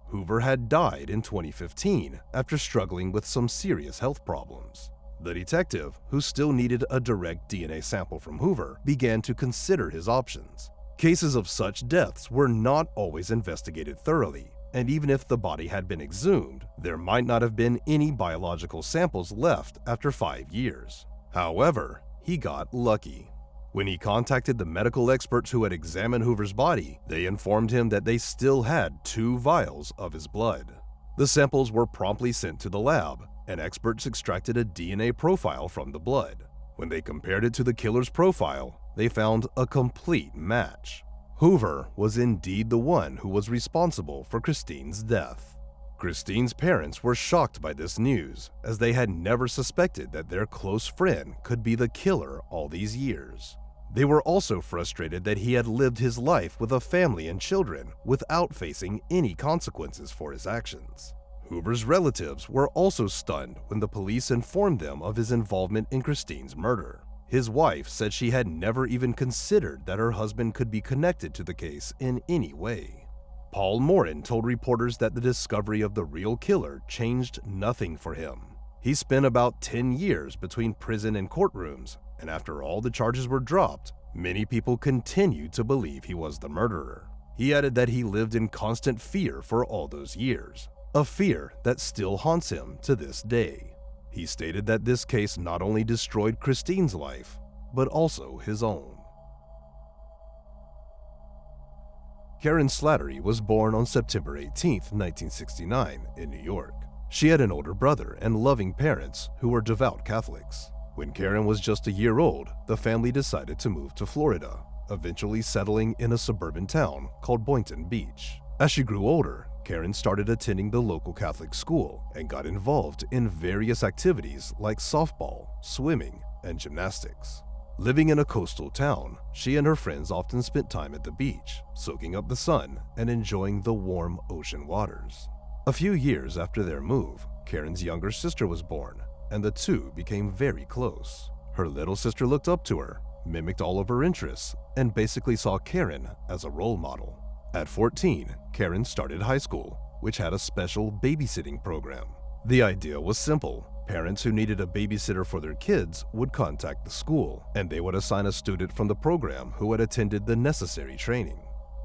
Speaker 1: Hoover had died in 2015 after struggling with some serious health problems. The detective, who still needed a direct DNA sample from Hoover, began to consider his options. Cases of such deaths were not always investigated thoroughly, and even if the body had been exhumed, there might not have been any biological samples left after 5 years. However, he got lucky. When he contacted the medical experts who had examined Hoover's body, they informed him that they still had 2 vials of his blood. The samples were promptly sent to the lab, and experts extracted a DNA profile from the blood. When they compared it to the killer's profile, they found a complete match. Hoover was indeed the one who was responsible for Christine's death. Christine's parents were shocked by this news, as they had never suspected that their close friend could be the killer all these years. They were also frustrated that he had lived his life with a family and children without facing any consequences for his actions. Hoover's relatives were also stunned when the police informed them of his involvement in Christine's murder. His wife said she had never even considered that her husband could be connected to the case in any way. Paul Morin told reporters that the discovery of the real killer changed nothing for him. He spent about 10 years between prison and courtrooms, and after all the charges were dropped, many people continued to believe he was the murderer. He added that he lived in constant fear for all those years, a fear that still haunts him to this day. He stated that this case not only destroyed Christine's life, but also his own. Karen Slattery was born on September 18, 1969, in New York. She had an older brother and loving parents who were devout Catholics. When Karen was just a year old, the family decided to move to Florida, eventually settling in a suburban town called Boynton Beach. As she grew older, Karen started attending the local Catholic school and got involved in various activities like softball, swimming, and gymnastics. Living in a coastal town, she and her friends often spent time at the beach, soaking up the sun and enjoying the warm ocean waters. A few years after their move, Karen's younger sister was born, and the two became very close. Her little sister looked up to her, mimicked all of her interests, and basically saw Karen as a role model. At 14, Karen started high school, which had a special babysitting program. The idea was simple. Parents who needed a babysitter for their kids would contact the school, and they would assign a student from the program who had attended the necessary training.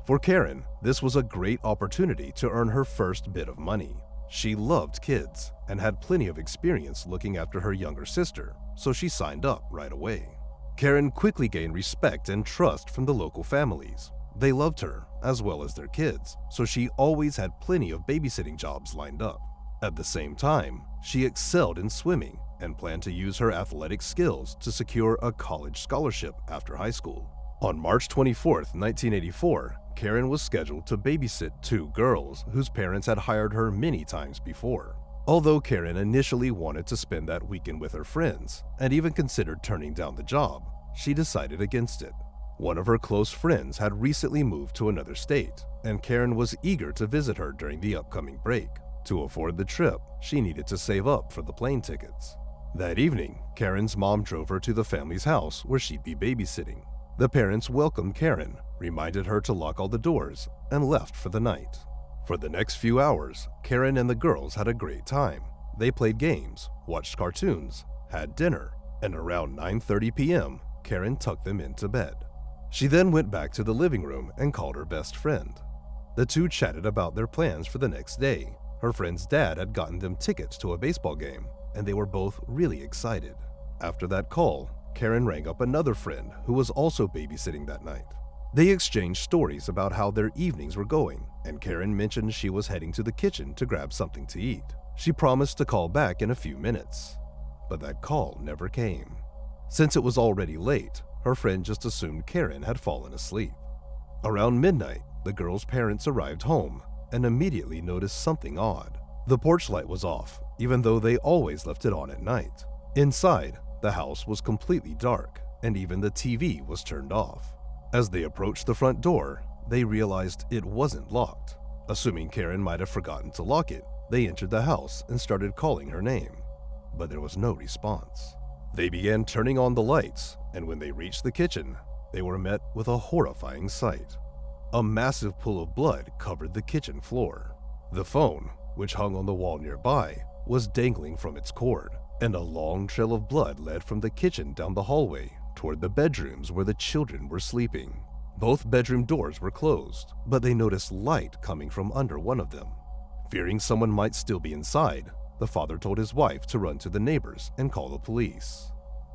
Speaker 1: For Karen, this was a great opportunity to earn her first bit of money. She loved kids and had plenty of experience looking after her younger sister, so she signed up right away. Karen quickly gained respect and trust from the local families. They loved her, as well as their kids, so she always had plenty of babysitting jobs lined up. At the same time, she excelled in swimming and planned to use her athletic skills to secure a college scholarship after high school. On March 24, 1984, Karen was scheduled to babysit two girls whose parents had hired her many times before. Although Karen initially wanted to spend that weekend with her friends and even considered turning down the job, she decided against it. One of her close friends had recently moved to another state, and Karen was eager to visit her during the upcoming break. To afford the trip, she needed to save up for the plane tickets. That evening, Karen's mom drove her to the family's house where she'd be babysitting. The parents welcomed Karen, reminded her to lock all the doors, and left for the night. For the next few hours, Karen and the girls had a great time. They played games, watched cartoons, had dinner, and around 9:30 p.m., Karen tucked them into bed. She then went back to the living room and called her best friend. The two chatted about their plans for the next day. Her friend's dad had gotten them tickets to a baseball game, and they were both really excited. After that call, Karen rang up another friend who was also babysitting that night. They exchanged stories about how their evenings were going, and Karen mentioned she was heading to the kitchen to grab something to eat. She promised to call back in a few minutes, but that call never came. Since it was already late, her friend just assumed Karen had fallen asleep. Around midnight, the girl's parents arrived home and immediately noticed something odd. The porch light was off, even though they always left it on at night. Inside, the house was completely dark, and even the TV was turned off. As they approached the front door, they realized it wasn't locked. Assuming Karen might have forgotten to lock it, they entered the house and started calling her name, but there was no response. They began turning on the lights, and when they reached the kitchen, they were met with a horrifying sight. A massive pool of blood covered the kitchen floor. The phone, which hung on the wall nearby, was dangling from its cord, and a long trail of blood led from the kitchen down the hallway toward the bedrooms where the children were sleeping. Both bedroom doors were closed, but they noticed light coming from under one of them. Fearing someone might still be inside, the father told his wife to run to the neighbors and call the police.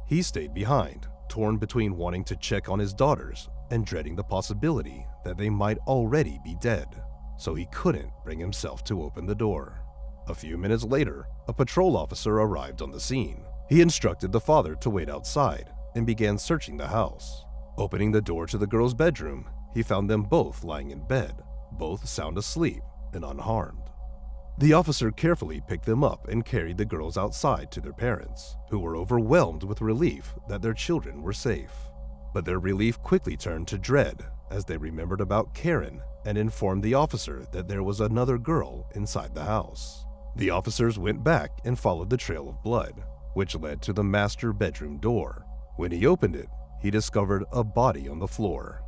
Speaker 1: He stayed behind, torn between wanting to check on his daughters and dreading the possibility that they might already be dead, so he couldn't bring himself to open the door. A few minutes later, a patrol officer arrived on the scene. He instructed the father to wait outside and began searching the house. Opening the door to the girls' bedroom, he found them both lying in bed, both sound asleep and unharmed. The officer carefully picked them up and carried the girls outside to their parents, who were overwhelmed with relief that their children were safe. But their relief quickly turned to dread as they remembered about Karen and informed the officer that there was another girl inside the house. The officers went back and followed the trail of blood, which led to the master bedroom door. When he opened it, he discovered a body on the floor.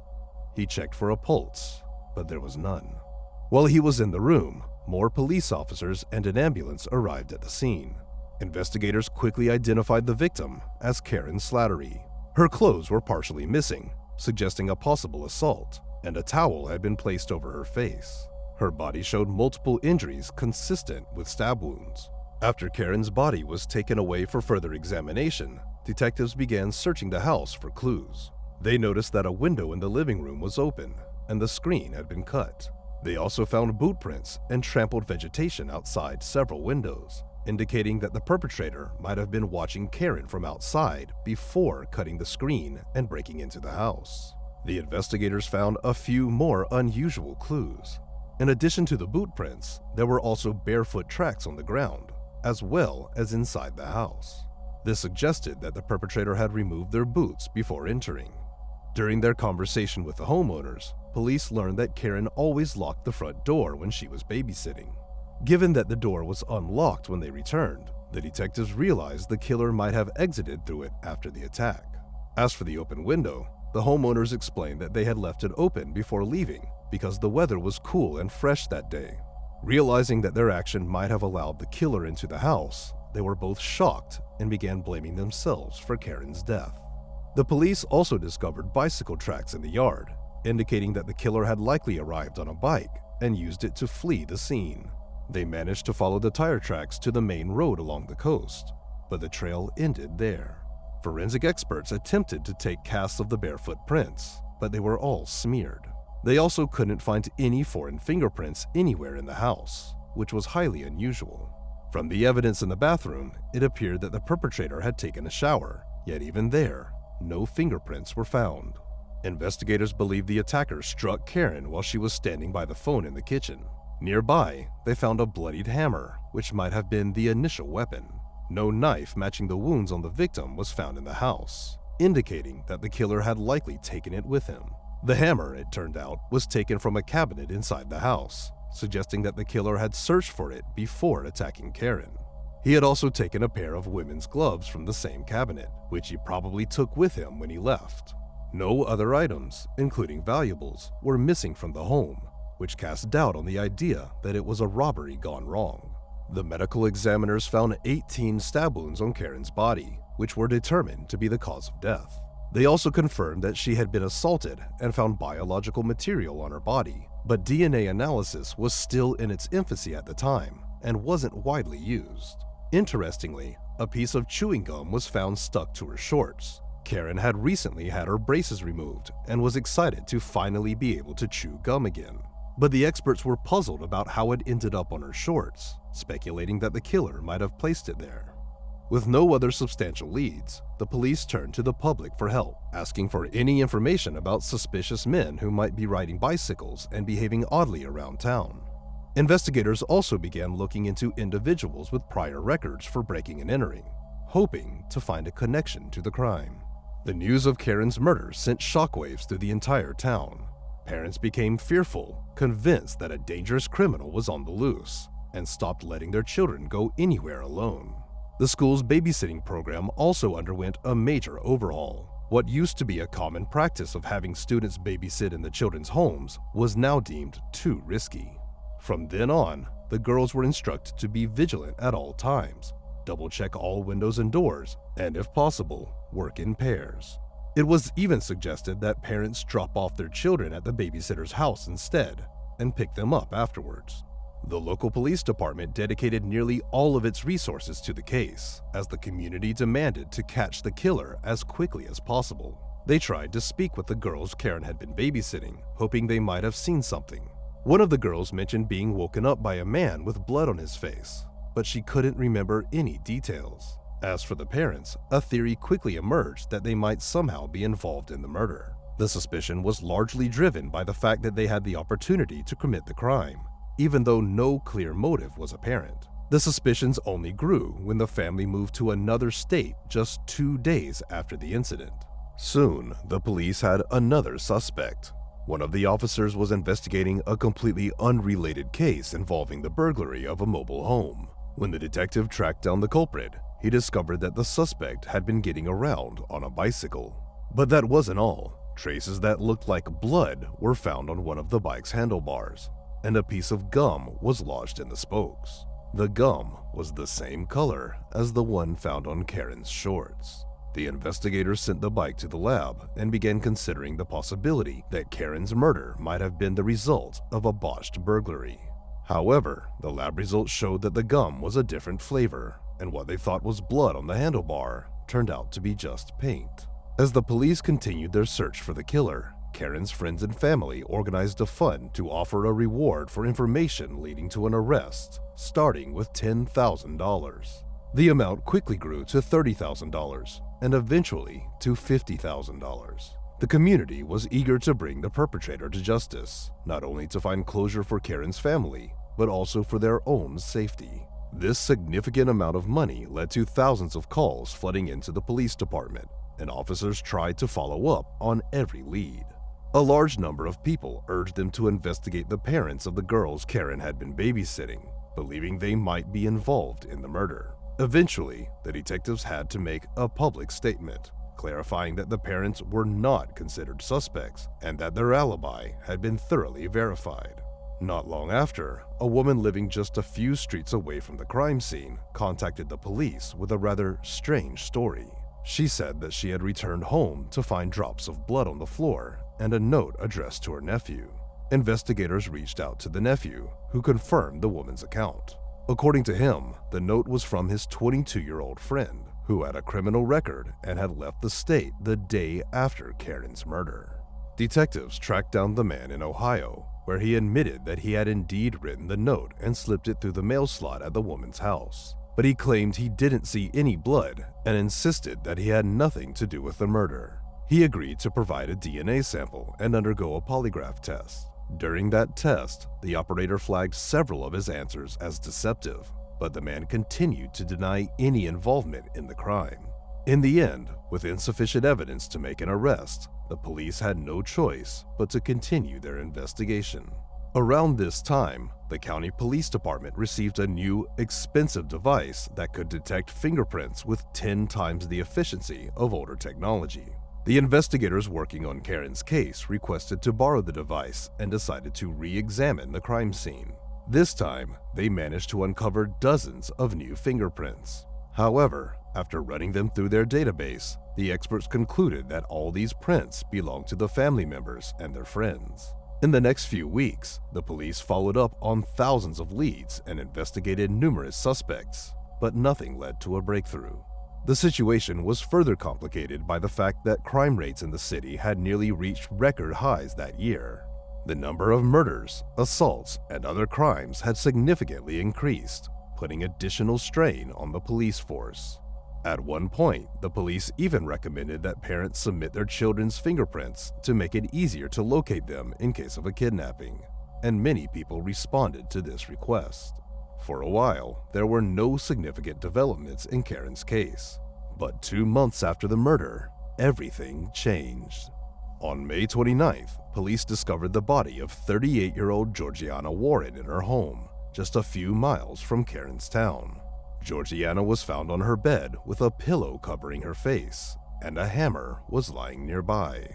Speaker 1: He checked for a pulse, but there was none. While he was in the room, more police officers and an ambulance arrived at the scene. Investigators quickly identified the victim as Karen Slattery. Her clothes were partially missing, suggesting a possible assault, and a towel had been placed over her face. Her body showed multiple injuries consistent with stab wounds. After Karen's body was taken away for further examination, detectives began searching the house for clues. They noticed that a window in the living room was open, and the screen had been cut. They also found boot prints and trampled vegetation outside several windows, indicating that the perpetrator might have been watching Karen from outside before cutting the screen and breaking into the house. The investigators found a few more unusual clues. In addition to the boot prints, there were also barefoot tracks on the ground, as well as inside the house. This suggested that the perpetrator had removed their boots before entering. During their conversation with the homeowners, police learned that Karen always locked the front door when she was babysitting. Given that the door was unlocked when they returned, the detectives realized the killer might have exited through it after the attack. As for the open window, the homeowners explained that they had left it open before leaving because the weather was cool and fresh that day. Realizing that their action might have allowed the killer into the house, they were both shocked and began blaming themselves for Karen's death. The police also discovered bicycle tracks in the yard, indicating that the killer had likely arrived on a bike and used it to flee the scene. They managed to follow the tire tracks to the main road along the coast, but the trail ended there. Forensic experts attempted to take casts of the barefoot prints, but they were all smeared. They also couldn't find any foreign fingerprints anywhere in the house, which was highly unusual. From the evidence in the bathroom, it appeared that the perpetrator had taken a shower, yet even there, no fingerprints were found. Investigators believe the attacker struck Karen while she was standing by the phone in the kitchen. Nearby, they found a bloodied hammer, which might have been the initial weapon. No knife matching the wounds on the victim was found in the house, indicating that the killer had likely taken it with him. The hammer, it turned out, was taken from a cabinet inside the house, suggesting that the killer had searched for it before attacking Karen. He had also taken a pair of women's gloves from the same cabinet, which he probably took with him when he left. No other items, including valuables, were missing from the home, which cast doubt on the idea that it was a robbery gone wrong. The medical examiners found 18 stab wounds on Karen's body, which were determined to be the cause of death. They also confirmed that she had been assaulted and found biological material on her body, but DNA analysis was still in its infancy at the time and wasn't widely used. Interestingly, a piece of chewing gum was found stuck to her shorts. Karen had recently had her braces removed and was excited to finally be able to chew gum again. But the experts were puzzled about how it ended up on her shorts, speculating that the killer might have placed it there. With no other substantial leads, the police turned to the public for help, asking for any information about suspicious men who might be riding bicycles and behaving oddly around town. Investigators also began looking into individuals with prior records for breaking and entering, hoping to find a connection to the crime. The news of Karen's murder sent shockwaves through the entire town. Parents became fearful, convinced that a dangerous criminal was on the loose, and stopped letting their children go anywhere alone. The school's babysitting program also underwent a major overhaul. What used to be a common practice of having students babysit in the children's homes was now deemed too risky. From then on, the girls were instructed to be vigilant at all times, double-check all windows and doors, and if possible, work in pairs. It was even suggested that parents drop off their children at the babysitter's house instead and pick them up afterwards. The local police department dedicated nearly all of its resources to the case, as the community demanded to catch the killer as quickly as possible. They tried to speak with the girls Karen had been babysitting, hoping they might have seen something. One of the girls mentioned being woken up by a man with blood on his face, but she couldn't remember any details. As for the parents, a theory quickly emerged that they might somehow be involved in the murder. The suspicion was largely driven by the fact that they had the opportunity to commit the crime, even though no clear motive was apparent. The suspicions only grew when the family moved to another state just 2 days after the incident. Soon, the police had another suspect. One of the officers was investigating a completely unrelated case involving the burglary of a mobile home. When the detective tracked down the culprit, he discovered that the suspect had been getting around on a bicycle. But that wasn't all. Traces that looked like blood were found on one of the bike's handlebars, and a piece of gum was lodged in the spokes. The gum was the same color as the one found on Karen's shorts. The investigators sent the bike to the lab and began considering the possibility that Karen's murder might have been the result of a botched burglary. However, the lab results showed that the gum was a different flavor, and what they thought was blood on the handlebar turned out to be just paint. As the police continued their search for the killer, Karen's friends and family organized a fund to offer a reward for information leading to an arrest, starting with $10,000. The amount quickly grew to $30,000 and eventually to $50,000. The community was eager to bring the perpetrator to justice, not only to find closure for Karen's family, but also for their own safety. This significant amount of money led to thousands of calls flooding into the police department, and officers tried to follow up on every lead. A large number of people urged them to investigate the parents of the girls Karen had been babysitting, believing they might be involved in the murder. Eventually, the detectives had to make a public statement, clarifying that the parents were not considered suspects and that their alibi had been thoroughly verified. Not long after, a woman living just a few streets away from the crime scene contacted the police with a rather strange story. She said that she had returned home to find drops of blood on the floor and a note addressed to her nephew. Investigators reached out to the nephew, who confirmed the woman's account. According to him, the note was from his 22-year-old friend, who had a criminal record and had left the state the day after Karen's murder. Detectives tracked down the man in Ohio, where he admitted that he had indeed written the note and slipped it through the mail slot at the woman's house. But he claimed he didn't see any blood and insisted that he had nothing to do with the murder. He agreed to provide a DNA sample and undergo a polygraph test. During that test, the operator flagged several of his answers as deceptive, but the man continued to deny any involvement in the crime. In the end, with insufficient evidence to make an arrest, the police had no choice but to continue their investigation. Around this time, the county police department received a new, expensive device that could detect fingerprints with 10 times the efficiency of older technology. The investigators working on Karen's case requested to borrow the device and decided to re-examine the crime scene. This time, they managed to uncover dozens of new fingerprints. However, after running them through their database, the experts concluded that all these prints belonged to the family members and their friends. In the next few weeks, the police followed up on thousands of leads and investigated numerous suspects, but nothing led to a breakthrough. The situation was further complicated by the fact that crime rates in the city had nearly reached record highs that year. The number of murders, assaults, and other crimes had significantly increased, putting additional strain on the police force. At one point, the police even recommended that parents submit their children's fingerprints to make it easier to locate them in case of a kidnapping, and many people responded to this request. For a while, there were no significant developments in Karen's case, but 2 months after the murder, everything changed. On May 29th, police discovered the body of 38-year-old Georgiana Warren in her home, just a few miles from Karen's town. Georgiana was found on her bed with a pillow covering her face, and a hammer was lying nearby.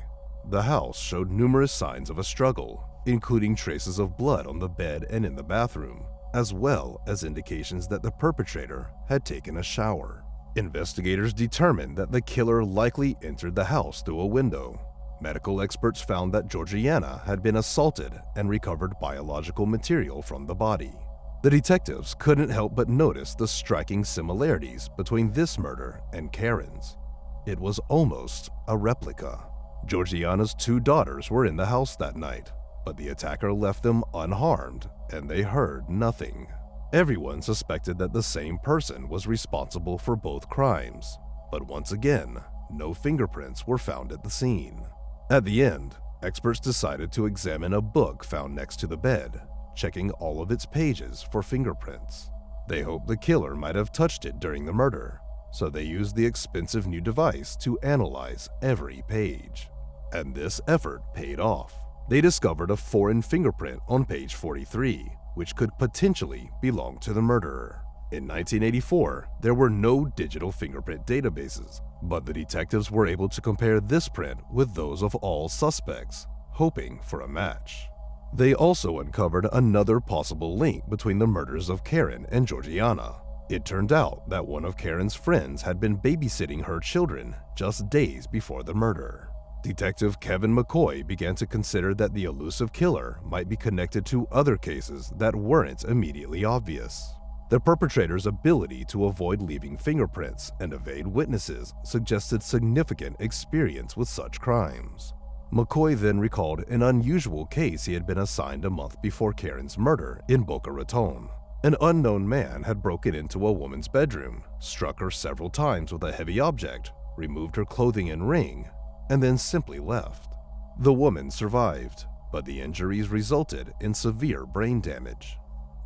Speaker 1: The house showed numerous signs of a struggle, including traces of blood on the bed and in the bathroom, as well as indications that the perpetrator had taken a shower. Investigators determined that the killer likely entered the house through a window. Medical experts found that Georgiana had been assaulted and recovered biological material from the body. The detectives couldn't help but notice the striking similarities between this murder and Karen's. It was almost a replica. Georgiana's 2 daughters were in the house that night, but the attacker left them unharmed and they heard nothing. Everyone suspected that the same person was responsible for both crimes, but once again, no fingerprints were found at the scene. At the end, experts decided to examine a book found next to the bed, checking all of its pages for fingerprints. They hoped the killer might have touched it during the murder, so they used the expensive new device to analyze every page. And this effort paid off. They discovered a foreign fingerprint on page 43, which could potentially belong to the murderer. In 1984, there were no digital fingerprint databases, but the detectives were able to compare this print with those of all suspects, hoping for a match. They also uncovered another possible link between the murders of Karen and Georgiana. It turned out that one of Karen's friends had been babysitting her children just days before the murder. Detective Kevin McCoy began to consider that the elusive killer might be connected to other cases that weren't immediately obvious. The perpetrator's ability to avoid leaving fingerprints and evade witnesses suggested significant experience with such crimes. McCoy then recalled an unusual case he had been assigned a month before Karen's murder in Boca Raton. An unknown man had broken into a woman's bedroom, struck her several times with a heavy object, removed her clothing and ring, and then simply left. The woman survived, but the injuries resulted in severe brain damage.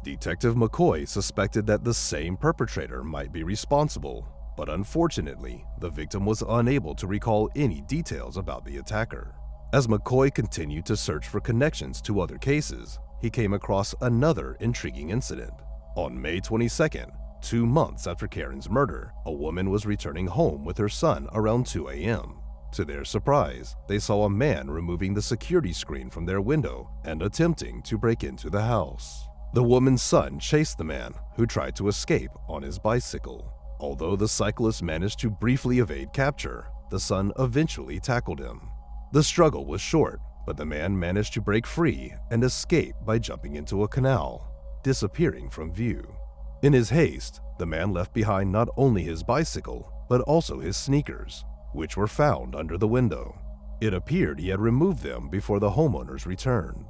Speaker 1: Detective McCoy suspected that the same perpetrator might be responsible, but unfortunately, the victim was unable to recall any details about the attacker. As McCoy continued to search for connections to other cases, he came across another intriguing incident. On May 22nd, 2 months after Karen's murder, a woman was returning home with her son around 2 a.m. To their surprise, they saw a man removing the security screen from their window and attempting to break into the house. The woman's son chased the man, who tried to escape on his bicycle. Although the cyclist managed to briefly evade capture, the son eventually tackled him. The struggle was short, but the man managed to break free and escape by jumping into a canal, disappearing from view. In his haste, the man left behind not only his bicycle, but also his sneakers, which were found under the window. It appeared he had removed them before the homeowners returned.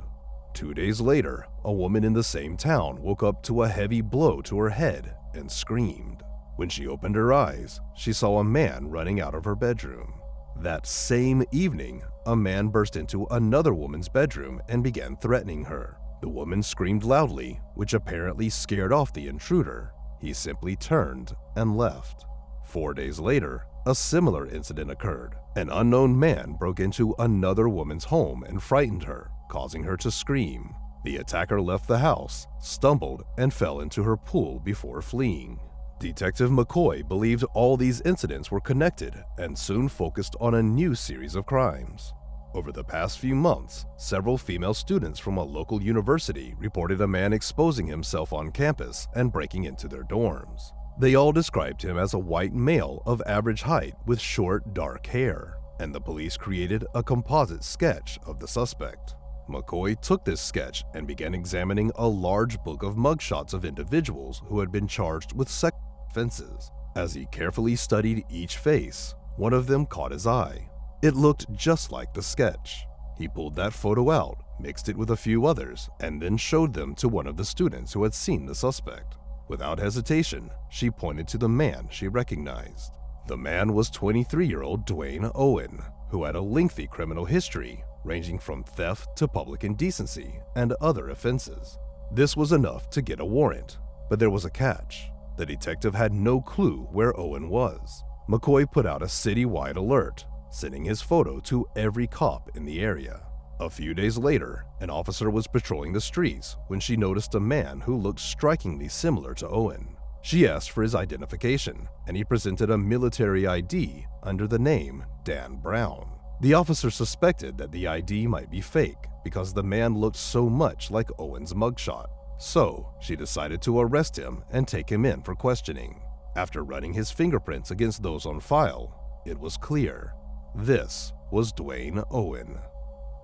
Speaker 1: 2 days later, a woman in the same town woke up to a heavy blow to her head and screamed. When she opened her eyes, she saw a man running out of her bedroom. That same evening, a man burst into another woman's bedroom and began threatening her. The woman screamed loudly, which apparently scared off the intruder. He simply turned and left. 4 days later, a similar incident occurred. An unknown man broke into another woman's home and frightened her, causing her to scream. The attacker left the house, stumbled, and fell into her pool before fleeing. Detective McCoy believed all these incidents were connected and soon focused on a new series of crimes. Over the past few months, several female students from a local university reported a man exposing himself on campus and breaking into their dorms. They all described him as a white male of average height with short, dark hair, and the police created a composite sketch of the suspect. McCoy took this sketch and began examining a large book of mugshots of individuals who had been charged with sexual offenses. As he carefully studied each face, one of them caught his eye. It looked just like the sketch. He pulled that photo out, mixed it with a few others, and then showed them to one of the students who had seen the suspect. Without hesitation, she pointed to the man she recognized. The man was 23-year-old Dwayne Owen, who had a lengthy criminal history, ranging from theft to public indecency and other offenses. This was enough to get a warrant, but there was a catch. The detective had no clue where Owen was. McCoy put out a citywide alert, sending his photo to every cop in the area. A few days later, an officer was patrolling the streets when she noticed a man who looked strikingly similar to Owen. She asked for his identification, and he presented a military ID under the name Dan Brown. The officer suspected that the ID might be fake because the man looked so much like Owen's mugshot. So, she decided to arrest him and take him in for questioning. After running his fingerprints against those on file, it was clear. This was Dwayne Owen.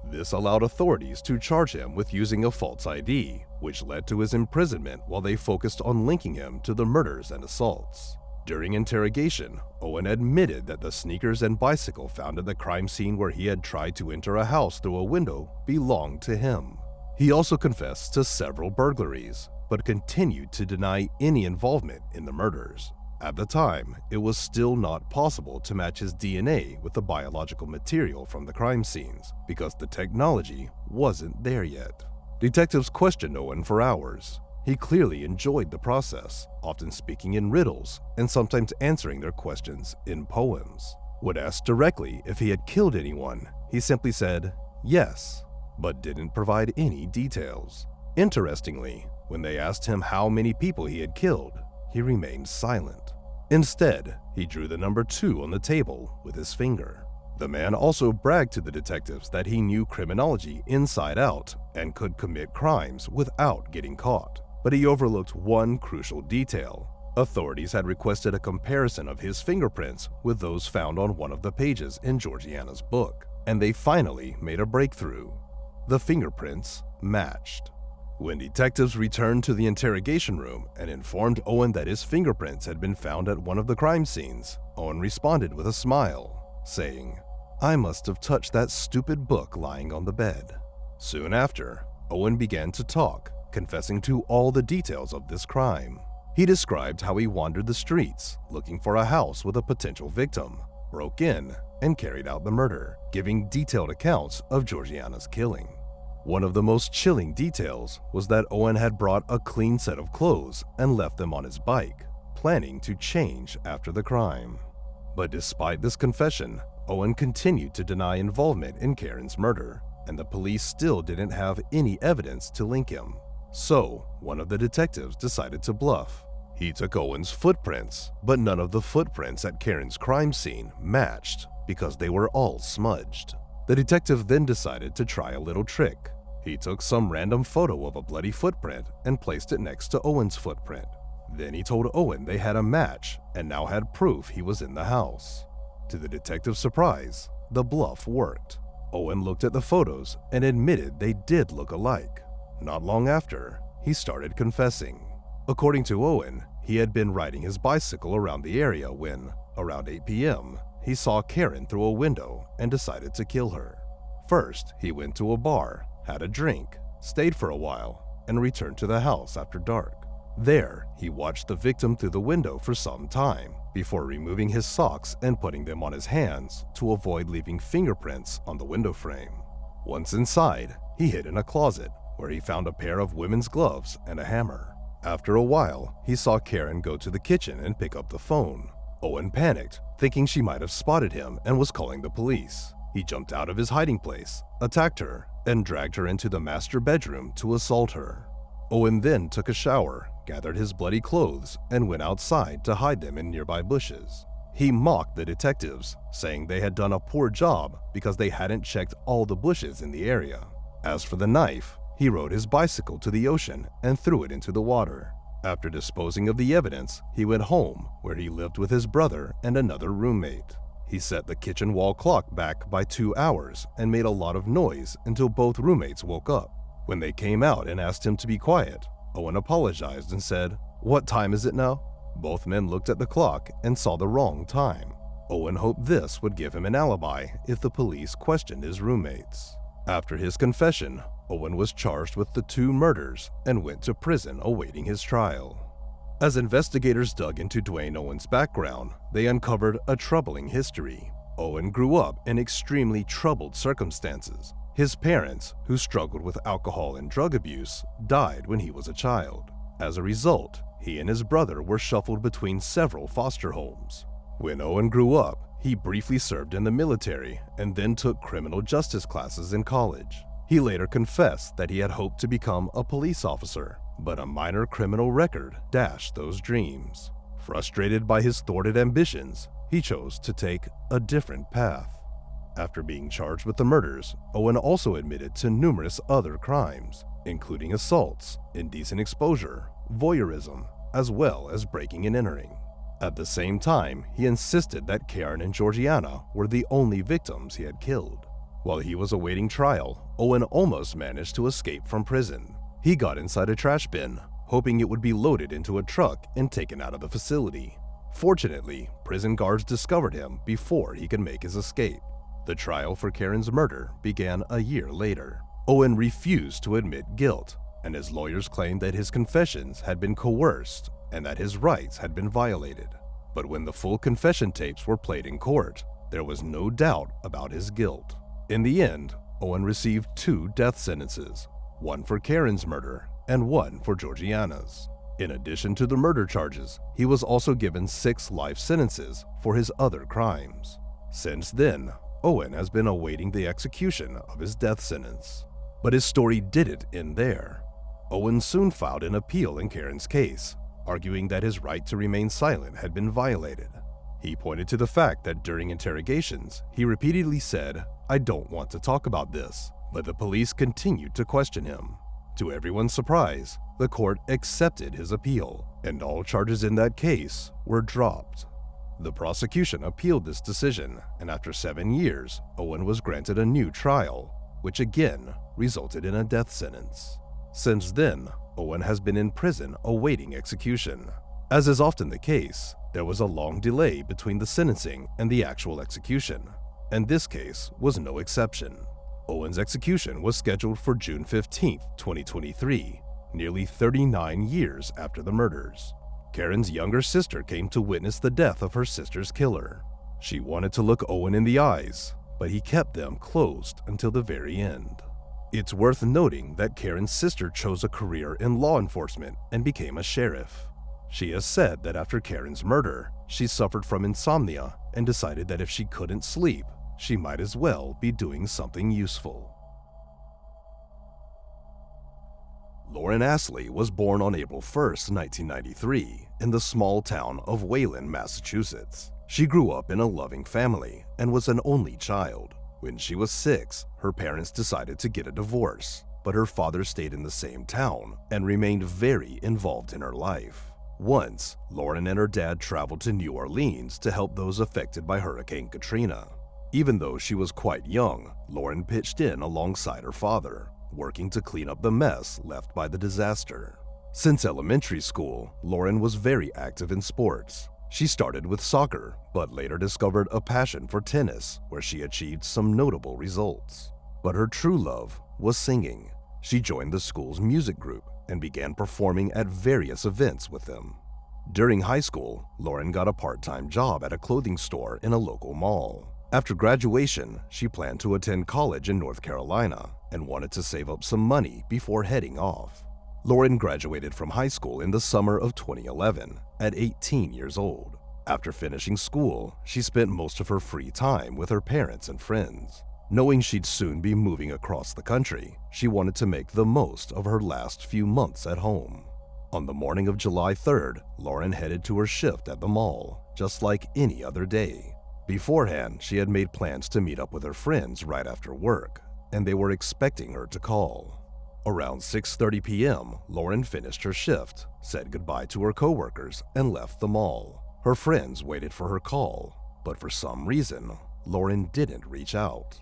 Speaker 1: This allowed authorities to charge him with using a false ID, which led to his imprisonment while they focused on linking him to the murders and assaults. During interrogation, Owen admitted that the sneakers and bicycle found at the crime scene where he had tried to enter a house through a window belonged to him. He also confessed to several burglaries, but continued to deny any involvement in the murders. At the time, it was still not possible to match his DNA with the biological material from the crime scenes because the technology wasn't there yet. Detectives questioned Owen for hours. He clearly enjoyed the process, often speaking in riddles and sometimes answering their questions in poems. When asked directly if he had killed anyone, he simply said yes, but didn't provide any details. Interestingly, when they asked him how many people he had killed, he remained silent. Instead, he drew the number 2 on the table with his finger. The man also bragged to the detectives that he knew criminology inside out and could commit crimes without getting caught. But he overlooked one crucial detail. Authorities had requested a comparison of his fingerprints with those found on one of the pages in Georgiana's book, and they finally made a breakthrough. The fingerprints matched. When detectives returned to the interrogation room and informed Owen that his fingerprints had been found at one of the crime scenes, Owen responded with a smile, saying, "I must have touched that stupid book lying on the bed." Soon after, Owen began to talk, confessing to all the details of this crime. He described how he wandered the streets looking for a house with a potential victim, broke in, and carried out the murder, giving detailed accounts of Georgiana's killing. One of the most chilling details was that Owen had brought a clean set of clothes and left them on his bike, planning to change after the crime. But despite this confession, Owen continued to deny involvement in Karen's murder, and the police still didn't have any evidence to link him. So, one of the detectives decided to bluff. He took Owen's footprints, but none of the footprints at Karen's crime scene matched because they were all smudged. The detective then decided to try a little trick. He took some random photo of a bloody footprint and placed it next to Owen's footprint. Then he told Owen they had a match and now had proof he was in the house. To the detective's surprise, the bluff worked. Owen looked at the photos and admitted they did look alike. Not long after, he started confessing. According to Owen, he had been riding his bicycle around the area when, around 8 p.m., he saw Karen through a window and decided to kill her. First, he went to a bar, had a drink, stayed for a while, and returned to the house after dark. There, he watched the victim through the window for some time before removing his socks and putting them on his hands to avoid leaving fingerprints on the window frame. Once inside, he hid in a closet where he found a pair of women's gloves and a hammer. After a while, he saw Karen go to the kitchen and pick up the phone. Owen panicked, thinking she might have spotted him and was calling the police. He jumped out of his hiding place, attacked her, and dragged her into the master bedroom to assault her. Owen then took a shower, gathered his bloody clothes, and went outside to hide them in nearby bushes. He mocked the detectives, saying they had done a poor job because they hadn't checked all the bushes in the area. As for the knife, he rode his bicycle to the ocean and threw it into the water. After disposing of the evidence, he went home, where he lived with his brother and another roommate. He set the kitchen wall clock back by 2 hours and made a lot of noise until both roommates woke up. When they came out and asked him to be quiet, Owen apologized and said, "What time is it now?" Both men looked at the clock and saw the wrong time. Owen hoped this would give him an alibi if the police questioned his roommates. After his confession, Owen was charged with the 2 murders and went to prison awaiting his trial. As investigators dug into Dwayne Owen's background, they uncovered a troubling history. Owen grew up in extremely troubled circumstances. His parents, who struggled with alcohol and drug abuse, died when he was a child. As a result, he and his brother were shuffled between several foster homes. When Owen grew up, he briefly served in the military and then took criminal justice classes in college. He later confessed that he had hoped to become a police officer, But a minor criminal record dashed those dreams. Frustrated by his thwarted ambitions, he chose to take a different path. After being charged with the murders, Owen also admitted to numerous other crimes, including assaults, indecent exposure, voyeurism, as well as breaking and entering. At the same time, he insisted that Karen and Georgiana were the only victims he had killed. While he was awaiting trial, Owen almost managed to escape from prison. He got inside a trash bin, hoping it would be loaded into a truck and taken out of the facility. Fortunately, prison guards discovered him before he could make his escape. The trial for Karen's murder began a year later. Owen refused to admit guilt, and his lawyers claimed that his confessions had been coerced and that his rights had been violated. But when the full confession tapes were played in court, there was no doubt about his guilt. In the end, Owen received 2 death sentences, one for Karen's murder and one for Georgiana's. In addition to the murder charges, he was also given 6 life sentences for his other crimes. Since then, Owen has been awaiting the execution of his death sentence. But his story didn't end there. Owen soon filed an appeal in Karen's case, arguing that his right to remain silent had been violated. He pointed to the fact that during interrogations, he repeatedly said, "I don't want to talk about this," but the police continued to question him. To everyone's surprise, the court accepted his appeal, and all charges in that case were dropped. The prosecution appealed this decision, and after 7 years, Owen was granted a new trial, which again resulted in a death sentence. Since then, Owen has been in prison awaiting execution. As is often the case, there was a long delay between the sentencing and the actual execution, and this case was no exception. Owen's execution was scheduled for June 15, 2023, nearly 39 years after the murders. Karen's younger sister came to witness the death of her sister's killer. She wanted to look Owen in the eyes, but he kept them closed until the very end. It's worth noting that Karen's sister chose a career in law enforcement and became a sheriff. She has said that after Karen's murder, she suffered from insomnia and decided that if she couldn't sleep, she might as well be doing something useful. Lauren Astley was born on April 1, 1993, in the small town of Wayland, Massachusetts. She grew up in a loving family and was an only child. When she was 6, her parents decided to get a divorce, but her father stayed in the same town and remained very involved in her life. Once, Lauren and her dad traveled to New Orleans to help those affected by Hurricane Katrina. Even though she was quite young, Lauren pitched in alongside her father, working to clean up the mess left by the disaster. Since elementary school, Lauren was very active in sports. She started with soccer, but later discovered a passion for tennis, where she achieved some notable results. But her true love was singing. She joined the school's music group and began performing at various events with them. During high school, Lauren got a part-time job at a clothing store in a local mall. After graduation, she planned to attend college in North Carolina and wanted to save up some money before heading off. Lauren graduated from high school in the summer of 2011 at 18 years old. After finishing school, she spent most of her free time with her parents and friends. Knowing she'd soon be moving across the country, she wanted to make the most of her last few months at home. On the morning of July 3rd, Lauren headed to her shift at the mall, just like any other day. Beforehand, she had made plans to meet up with her friends right after work, and they were expecting her to call. Around 6:30 p.m., Lauren finished her shift, said goodbye to her coworkers, and left the mall. Her friends waited for her call, but for some reason, Lauren didn't reach out.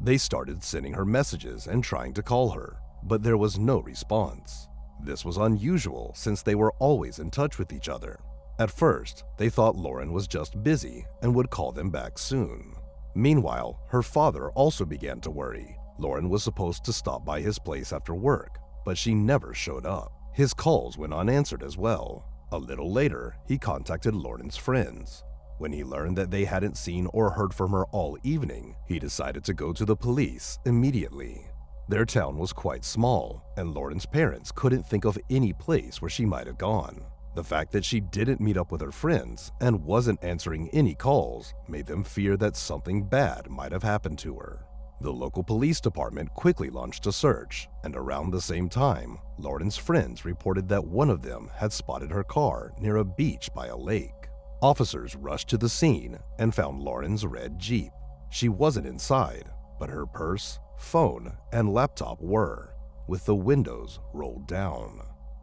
Speaker 1: They started sending her messages and trying to call her, but there was no response. This was unusual since they were always in touch with each other. At first, they thought Lauren was just busy and would call them back soon. Meanwhile, her father also began to worry. Lauren was supposed to stop by his place after work, but she never showed up. His calls went unanswered as well. A little later, he contacted Lauren's friends. When he learned that they hadn't seen or heard from her all evening, he decided to go to the police immediately. Their town was quite small, and Lauren's parents couldn't think of any place where she might have gone. The fact that she didn't meet up with her friends and wasn't answering any calls made them fear that something bad might have happened to her. The local police department quickly launched a search, and around the same time, Lauren's friends reported that one of them had spotted her car near a beach by a lake. Officers rushed to the scene and found Lauren's red Jeep. She wasn't inside, but her purse, phone, and laptop were, with the windows rolled down.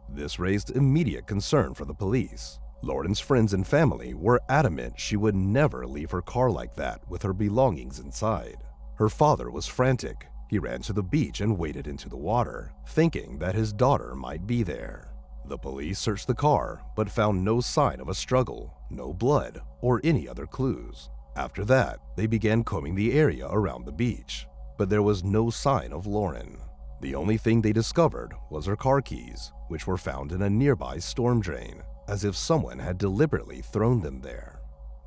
Speaker 1: This raised immediate concern for the police. Lauren's friends and family were adamant she would never leave her car like that with her belongings inside. Her father was frantic. He ran to the beach and waded into the water, thinking that his daughter might be there. The police searched the car, but found no sign of a struggle, no blood, or any other clues. After that, they began combing the area around the beach, but there was no sign of Lauren. The only thing they discovered was her car keys, which were found in a nearby storm drain, as if someone had deliberately thrown them there.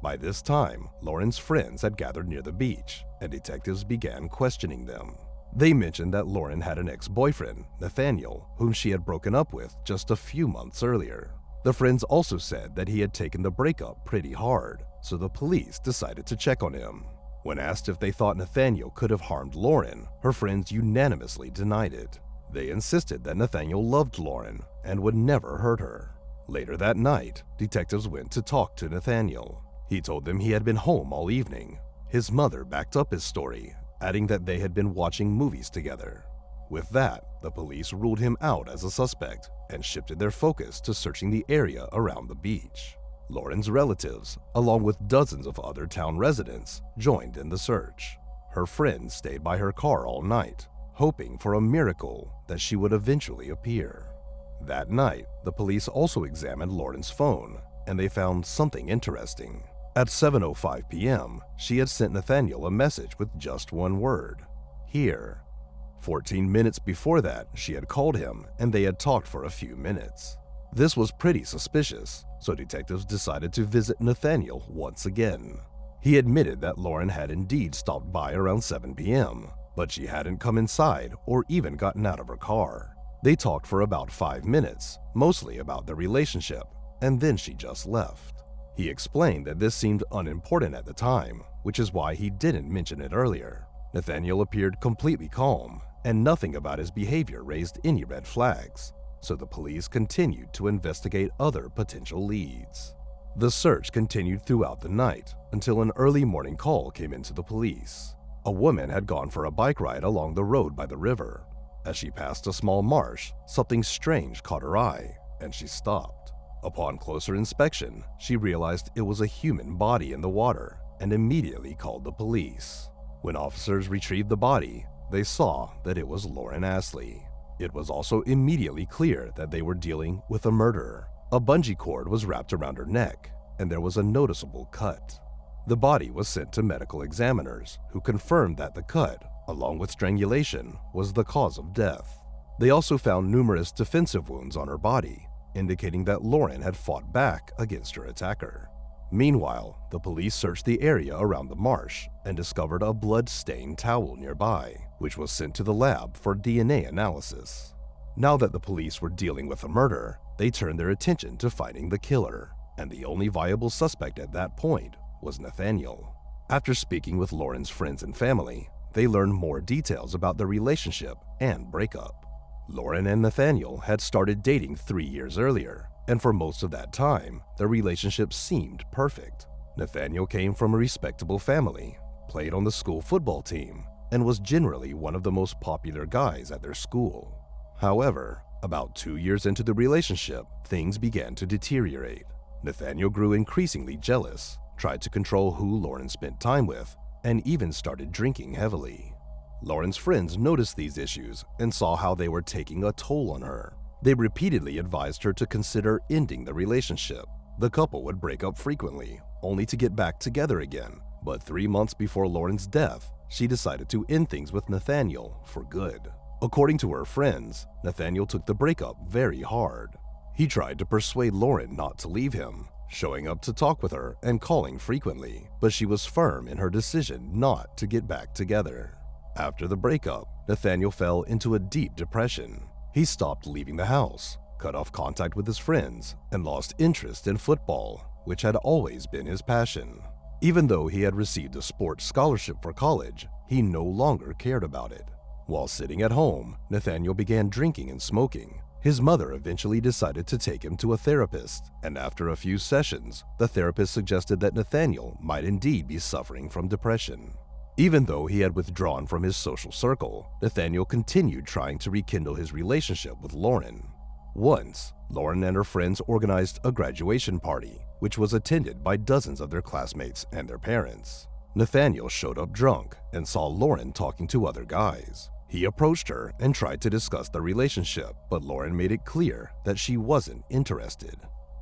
Speaker 1: By this time, Lauren's friends had gathered near the beach, and detectives began questioning them. They mentioned that Lauren had an ex-boyfriend, Nathaniel, whom she had broken up with just a few months earlier. The friends also said that he had taken the breakup pretty hard, so the police decided to check on him. When asked if they thought Nathaniel could have harmed Lauren, her friends unanimously denied it. They insisted that Nathaniel loved Lauren and would never hurt her. Later that night, detectives went to talk to Nathaniel. He told them he had been home all evening. His mother backed up his story, adding that they had been watching movies together. With that, the police ruled him out as a suspect and shifted their focus to searching the area around the beach. Lauren's relatives, along with dozens of other town residents, joined in the search. Her friends stayed by her car all night, hoping for a miracle that she would eventually appear. That night, the police also examined Lauren's phone, and they found something interesting. At 7:05 p.m., she had sent Nathaniel a message with just one word: "Here." 14 minutes before that, she had called him, and they had talked for a few minutes. This was pretty suspicious, so detectives decided to visit Nathaniel once again. He admitted that Lauren had indeed stopped by around 7 p.m., but she hadn't come inside or even gotten out of her car. They talked for about 5 minutes, mostly about their relationship, and then she just left. He explained that this seemed unimportant at the time, which is why he didn't mention it earlier. Nathaniel appeared completely calm, and nothing about his behavior raised any red flags, so the police continued to investigate other potential leads. The search continued throughout the night until an early morning call came into the police. A woman had gone for a bike ride along the road by the river. As she passed a small marsh, something strange caught her eye, and she stopped. Upon closer inspection, she realized it was a human body in the water and immediately called the police. When officers retrieved the body, they saw that it was Lauren Astley. It was also immediately clear that they were dealing with a murderer. A bungee cord was wrapped around her neck, and there was a noticeable cut. The body was sent to medical examiners, who confirmed that the cut, along with strangulation, was the cause of death. They also found numerous defensive wounds on her body, indicating that Lauren had fought back against her attacker. Meanwhile, the police searched the area around the marsh and discovered a blood-stained towel nearby, which was sent to the lab for DNA analysis. Now that the police were dealing with a murder, they turned their attention to finding the killer, and the only viable suspect at that point was Nathaniel. After speaking with Lauren's friends and family, they learned more details about their relationship and breakup. Lauren and Nathaniel had started dating 3 years earlier, and for most of that time, their relationship seemed perfect. Nathaniel came from a respectable family, played on the school football team, and was generally one of the most popular guys at their school. However, about 2 years into the relationship, things began to deteriorate. Nathaniel grew increasingly jealous, tried to control who Lauren spent time with, and even started drinking heavily. Lauren's friends noticed these issues and saw how they were taking a toll on her. They repeatedly advised her to consider ending the relationship. The couple would break up frequently, only to get back together again, but 3 months before Lauren's death, she decided to end things with Nathaniel for good. According to her friends, Nathaniel took the breakup very hard. He tried to persuade Lauren not to leave him, showing up to talk with her and calling frequently, but she was firm in her decision not to get back together. After the breakup, Nathaniel fell into a deep depression. He stopped leaving the house, cut off contact with his friends, and lost interest in football, which had always been his passion. Even though he had received a sports scholarship for college, he no longer cared about it. While sitting at home, Nathaniel began drinking and smoking. His mother eventually decided to take him to a therapist, and after a few sessions, the therapist suggested that Nathaniel might indeed be suffering from depression. Even though he had withdrawn from his social circle, Nathaniel continued trying to rekindle his relationship with Lauren. Once, Lauren and her friends organized a graduation party, which was attended by dozens of their classmates and their parents. Nathaniel showed up drunk and saw Lauren talking to other guys. He approached her and tried to discuss the relationship, but Lauren made it clear that she wasn't interested.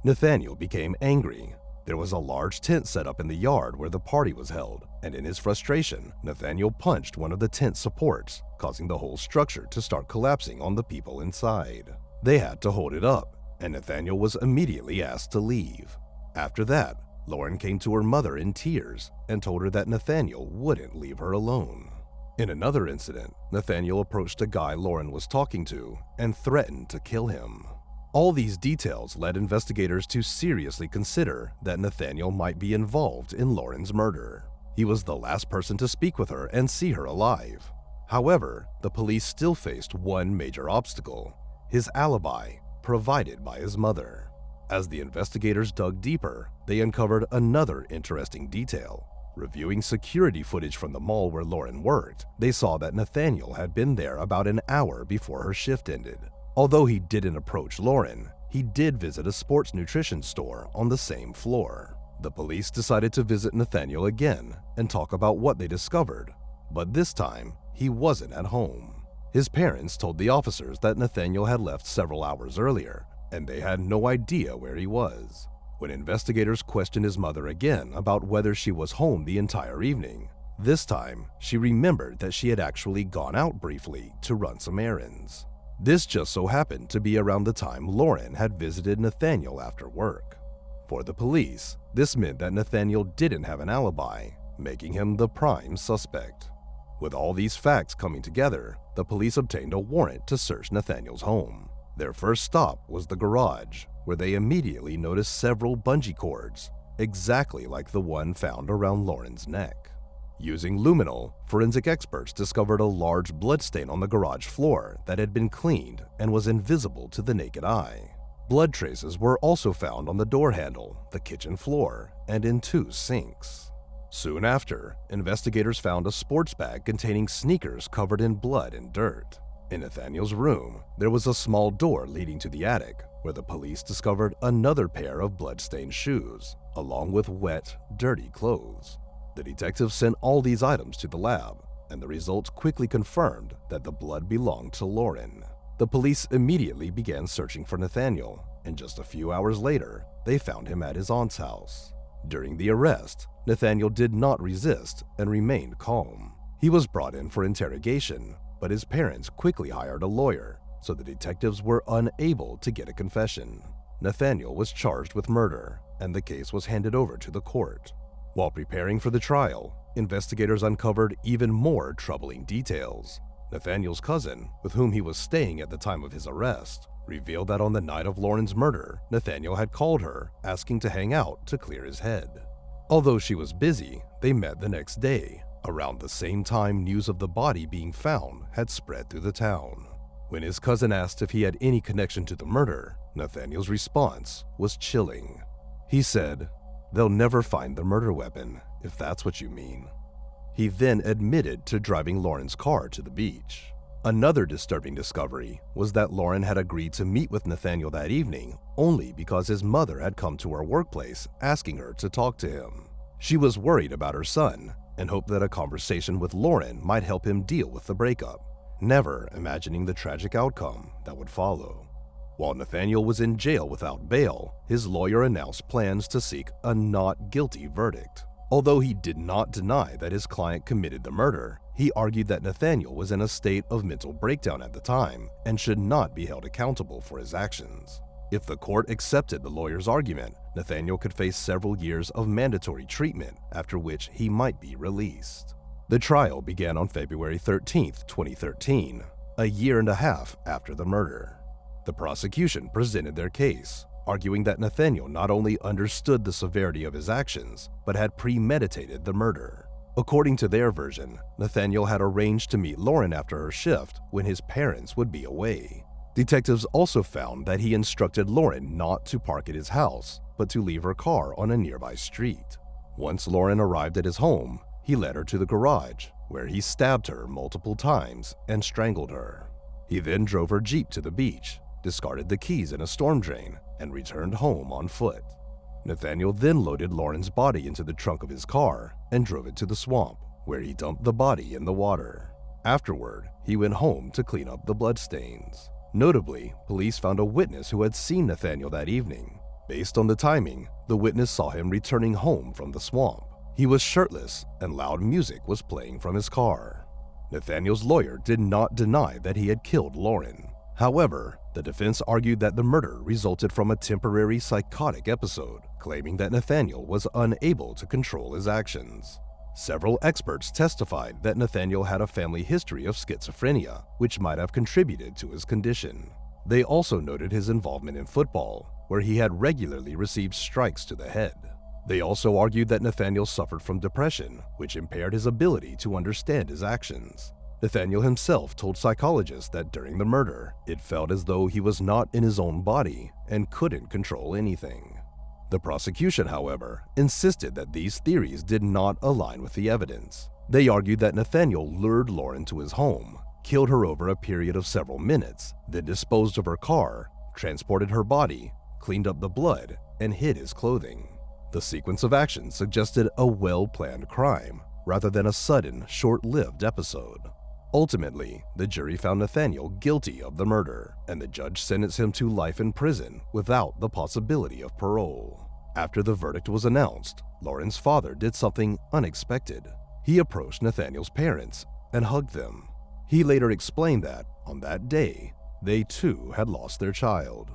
Speaker 1: Nathaniel became angry. There was a large tent set up in the yard where the party was held, and in his frustration, Nathaniel punched one of the tent supports, causing the whole structure to start collapsing on the people inside. They had to hold it up, and Nathaniel was immediately asked to leave. After that, Lauren came to her mother in tears and told her that Nathaniel wouldn't leave her alone. In another incident, Nathaniel approached a guy Lauren was talking to and threatened to kill him. All these details led investigators to seriously consider that Nathaniel might be involved in Lauren's murder. He was the last person to speak with her and see her alive. However, the police still faced one major obstacle: his alibi, provided by his mother. As the investigators dug deeper, they uncovered another interesting detail. Reviewing security footage from the mall where Lauren worked, they saw that Nathaniel had been there about an hour before her shift ended. Although he didn't approach Lauren, he did visit a sports nutrition store on the same floor. The police decided to visit Nathaniel again and talk about what they discovered, but this time, he wasn't at home. His parents told the officers that Nathaniel had left several hours earlier, and they had no idea where he was. When investigators questioned his mother again about whether she was home the entire evening, this time she remembered that she had actually gone out briefly to run some errands. This just so happened to be around the time Lauren had visited Nathaniel after work. For the police, this meant that Nathaniel didn't have an alibi, making him the prime suspect. With all these facts coming together, the police obtained a warrant to search Nathaniel's home. Their first stop was the garage, where they immediately noticed several bungee cords, exactly like the one found around Lauren's neck. Using luminol, forensic experts discovered a large bloodstain on the garage floor that had been cleaned and was invisible to the naked eye. Blood traces were also found on the door handle, the kitchen floor, and in 2 sinks. Soon after, investigators found a sports bag containing sneakers covered in blood and dirt. In Nathaniel's room, there was a small door leading to the attic, where the police discovered another pair of blood-stained shoes, along with wet, dirty clothes. The detectives sent all these items to the lab, and the results quickly confirmed that the blood belonged to Lauren. The police immediately began searching for Nathaniel, and just a few hours later, they found him at his aunt's house. During the arrest, Nathaniel did not resist and remained calm. He was brought in for interrogation, but his parents quickly hired a lawyer, so the detectives were unable to get a confession. Nathaniel was charged with murder, and the case was handed over to the court. While preparing for the trial, investigators uncovered even more troubling details. Nathaniel's cousin, with whom he was staying at the time of his arrest, revealed that on the night of Lauren's murder, Nathaniel had called her, asking to hang out to clear his head. Although she was busy, they met the next day, around the same time news of the body being found had spread through the town. When his cousin asked if he had any connection to the murder, Nathaniel's response was chilling. He said, "They'll never find the murder weapon, if that's what you mean." He then admitted to driving Lauren's car to the beach. Another disturbing discovery was that Lauren had agreed to meet with Nathaniel that evening only because his mother had come to her workplace asking her to talk to him. She was worried about her son and hoped that a conversation with Lauren might help him deal with the breakup, never imagining the tragic outcome that would follow. While Nathaniel was in jail without bail, his lawyer announced plans to seek a not guilty verdict. Although he did not deny that his client committed the murder, he argued that Nathaniel was in a state of mental breakdown at the time and should not be held accountable for his actions. If the court accepted the lawyer's argument, Nathaniel could face several years of mandatory treatment, after which he might be released. The trial began on February 13, 2013, a year and a half after the murder. The prosecution presented their case, arguing that Nathaniel not only understood the severity of his actions, but had premeditated the murder. According to their version, Nathaniel had arranged to meet Lauren after her shift when his parents would be away. Detectives also found that he instructed Lauren not to park at his house, but to leave her car on a nearby street. Once Lauren arrived at his home, he led her to the garage, where he stabbed her multiple times and strangled her. He then drove her Jeep to the beach, discarded the keys in a storm drain, and returned home on foot. Nathaniel then loaded Lauren's body into the trunk of his car and drove it to the swamp, where he dumped the body in the water. Afterward, he went home to clean up the bloodstains. Notably, police found a witness who had seen Nathaniel that evening. Based on the timing, the witness saw him returning home from the swamp. He was shirtless, and loud music was playing from his car. Nathaniel's lawyer did not deny that he had killed Lauren. However, the defense argued that the murder resulted from a temporary psychotic episode, claiming that Nathaniel was unable to control his actions. Several experts testified that Nathaniel had a family history of schizophrenia, which might have contributed to his condition. They also noted his involvement in football, where he had regularly received strikes to the head. They also argued that Nathaniel suffered from depression, which impaired his ability to understand his actions. Nathaniel himself told psychologists that during the murder, it felt as though he was not in his own body and couldn't control anything. The prosecution, however, insisted that these theories did not align with the evidence. They argued that Nathaniel lured Lauren to his home, killed her over a period of several minutes, then disposed of her car, transported her body, cleaned up the blood, and hid his clothing. The sequence of actions suggested a well-planned crime, rather than a sudden, short-lived episode. Ultimately, the jury found Nathaniel guilty of the murder, and the judge sentenced him to life in prison without the possibility of parole. After the verdict was announced, Lauren's father did something unexpected. He approached Nathaniel's parents and hugged them. He later explained that, on that day, they too had lost their child.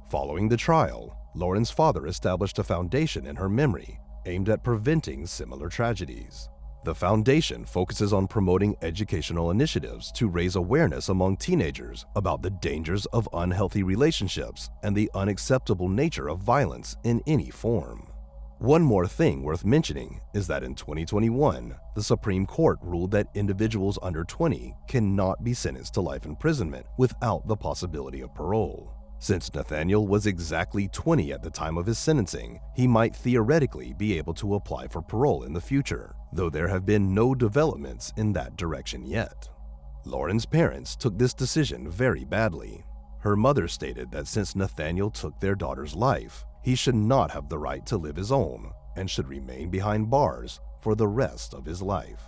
Speaker 1: Following the trial, Lauren's father established a foundation in her memory aimed at preventing similar tragedies. The foundation focuses on promoting educational initiatives to raise awareness among teenagers about the dangers of unhealthy relationships and the unacceptable nature of violence in any form. One more thing worth mentioning is that in 2021, the Supreme Court ruled that individuals under 20 cannot be sentenced to life imprisonment without the possibility of parole. Since Nathaniel was exactly 20 at the time of his sentencing, he might theoretically be able to apply for parole in the future, though there have been no developments in that direction yet. Lauren's parents took this decision very badly. Her mother stated that since Nathaniel took their daughter's life, he should not have the right to live his own and should remain behind bars for the rest of his life.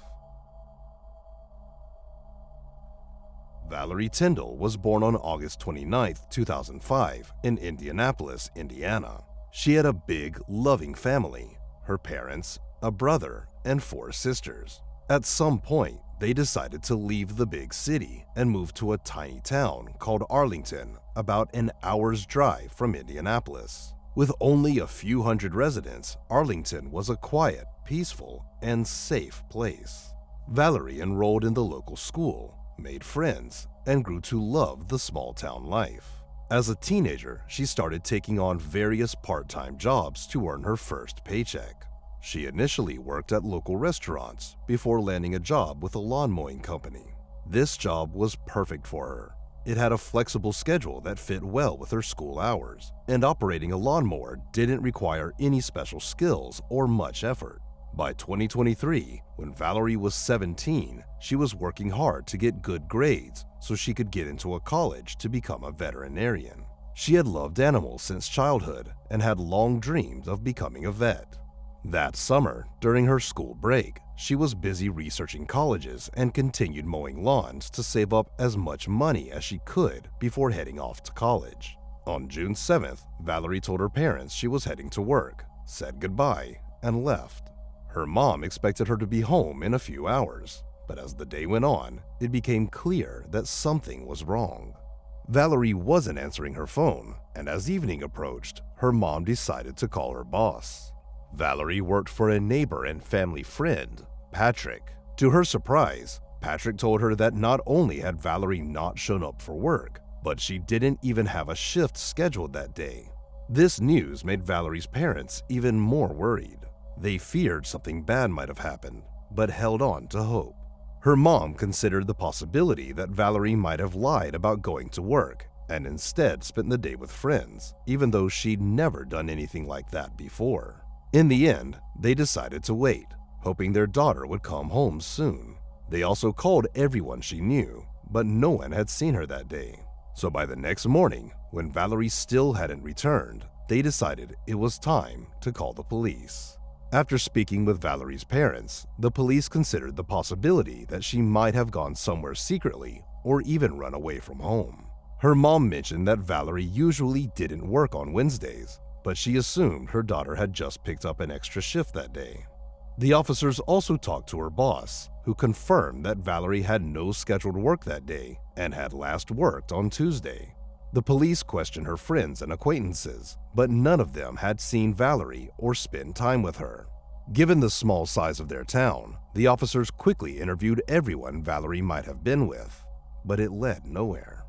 Speaker 1: Valerie Tyndall was born on August 29, 2005, in Indianapolis, Indiana. She had a big, loving family, her parents, a brother, and 4 sisters. At some point, they decided to leave the big city and move to a tiny town called Arlington, about an hour's drive from Indianapolis. With only a few hundred residents, Arlington was a quiet, peaceful, and safe place. Valerie enrolled in the local school, made friends, and grew to love the small-town life. As a teenager, she started taking on various part-time jobs to earn her first paycheck. She initially worked at local restaurants before landing a job with a lawn mowing company. This job was perfect for her. It had a flexible schedule that fit well with her school hours, and operating a lawnmower didn't require any special skills or much effort. By 2023, when Valerie was 17, she was working hard to get good grades so she could get into a college to become a veterinarian. She had loved animals since childhood and had long dreamed of becoming a vet. That summer, during her school break, she was busy researching colleges and continued mowing lawns to save up as much money as she could before heading off to college. On June 7th, Valerie told her parents she was heading to work, said goodbye, and left. Her mom expected her to be home in a few hours, but as the day went on, it became clear that something was wrong. Valerie wasn't answering her phone, and as evening approached, her mom decided to call her boss. Valerie worked for a neighbor and family friend, Patrick. To her surprise, Patrick told her that not only had Valerie not shown up for work, but she didn't even have a shift scheduled that day. This news made Valerie's parents even more worried. They feared something bad might have happened, but held on to hope. Her mom considered the possibility that Valerie might have lied about going to work and instead spent the day with friends, even though she'd never done anything like that before. In the end, they decided to wait, hoping their daughter would come home soon. They also called everyone she knew, but no one had seen her that day. So by the next morning, when Valerie still hadn't returned, they decided it was time to call the police. After speaking with Valerie's parents, the police considered the possibility that she might have gone somewhere secretly or even run away from home. Her mom mentioned that Valerie usually didn't work on Wednesdays, but she assumed her daughter had just picked up an extra shift that day. The officers also talked to her boss, who confirmed that Valerie had no scheduled work that day and had last worked on Tuesday. The police questioned her friends and acquaintances, but none of them had seen Valerie or spent time with her. Given the small size of their town, the officers quickly interviewed everyone Valerie might have been with, but it led nowhere.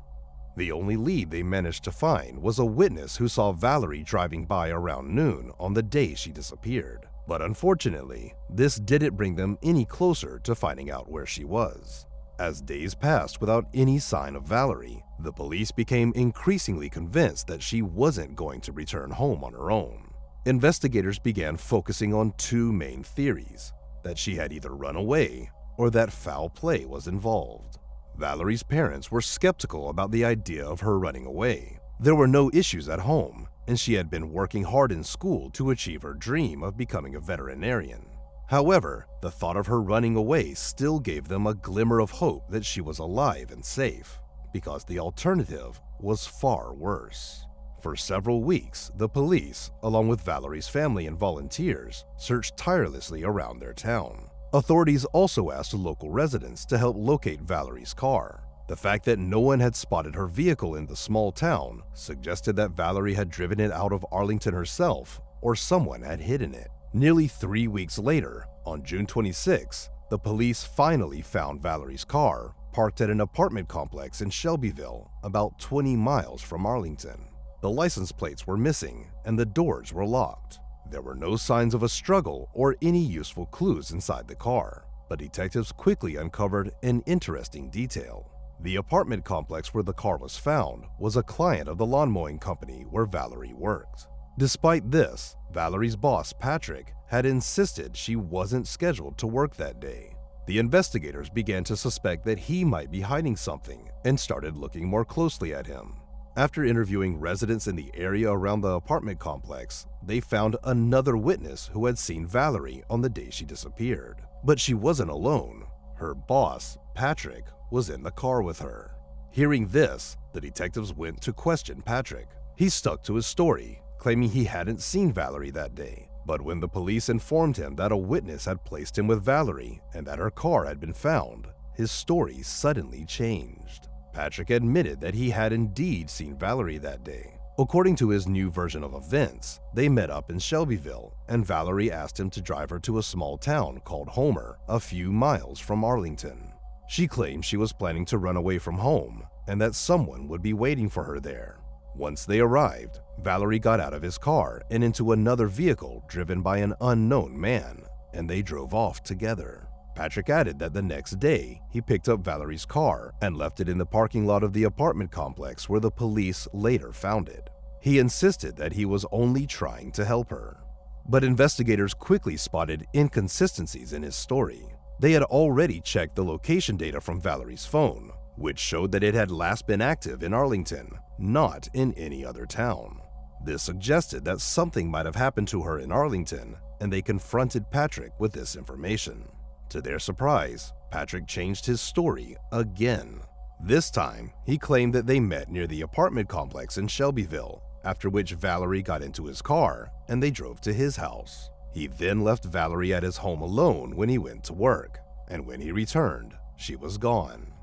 Speaker 1: The only lead they managed to find was a witness who saw Valerie driving by around noon on the day she disappeared. But unfortunately, this didn't bring them any closer to finding out where she was. As days passed without any sign of Valerie, the police became increasingly convinced that she wasn't going to return home on her own. Investigators began focusing on two main theories: that she had either run away or that foul play was involved. Valerie's parents were skeptical about the idea of her running away. There were no issues at home, and she had been working hard in school to achieve her dream of becoming a veterinarian. However, the thought of her running away still gave them a glimmer of hope that she was alive and safe, because the alternative was far worse. For several weeks, the police, along with Valerie's family and volunteers, searched tirelessly around their town. Authorities also asked local residents to help locate Valerie's car. The fact that no one had spotted her vehicle in the small town suggested that Valerie had driven it out of Arlington herself, or someone had hidden it. Nearly 3 weeks later, on June 26, the police finally found Valerie's car parked at an apartment complex in Shelbyville, about 20 miles from Arlington. The license plates were missing and the doors were locked. There were no signs of a struggle or any useful clues inside the car, but detectives quickly uncovered an interesting detail. The apartment complex where the car was found was a client of the lawn mowing company where Valerie worked. Despite this, Valerie's boss, Patrick, had insisted she wasn't scheduled to work that day. The investigators began to suspect that he might be hiding something and started looking more closely at him. After interviewing residents in the area around the apartment complex, they found another witness who had seen Valerie on the day she disappeared. But she wasn't alone. Her boss, Patrick, was in the car with her. Hearing this, the detectives went to question Patrick. He stuck to his story, claiming he hadn't seen Valerie that day. But when the police informed him that a witness had placed him with Valerie and that her car had been found, his story suddenly changed. Patrick admitted that he had indeed seen Valerie that day. According to his new version of events, they met up in Shelbyville, and Valerie asked him to drive her to a small town called Homer, a few miles from Arlington. She claimed she was planning to run away from home, and that someone would be waiting for her there. Once they arrived, Valerie got out of his car and into another vehicle driven by an unknown man, and they drove off together. Patrick added that the next day, he picked up Valerie's car and left it in the parking lot of the apartment complex where the police later found it. He insisted that he was only trying to help her. But investigators quickly spotted inconsistencies in his story. They had already checked the location data from Valerie's phone, which showed that it had last been active in Arlington, not in any other town. This suggested that something might have happened to her in Arlington, and they confronted Patrick with this information. To their surprise, Patrick changed his story again. This time, he claimed that they met near the apartment complex in Shelbyville, after which Valerie got into his car and they drove to his house. He then left Valerie at his home alone when he went to work, and when he returned, she was gone.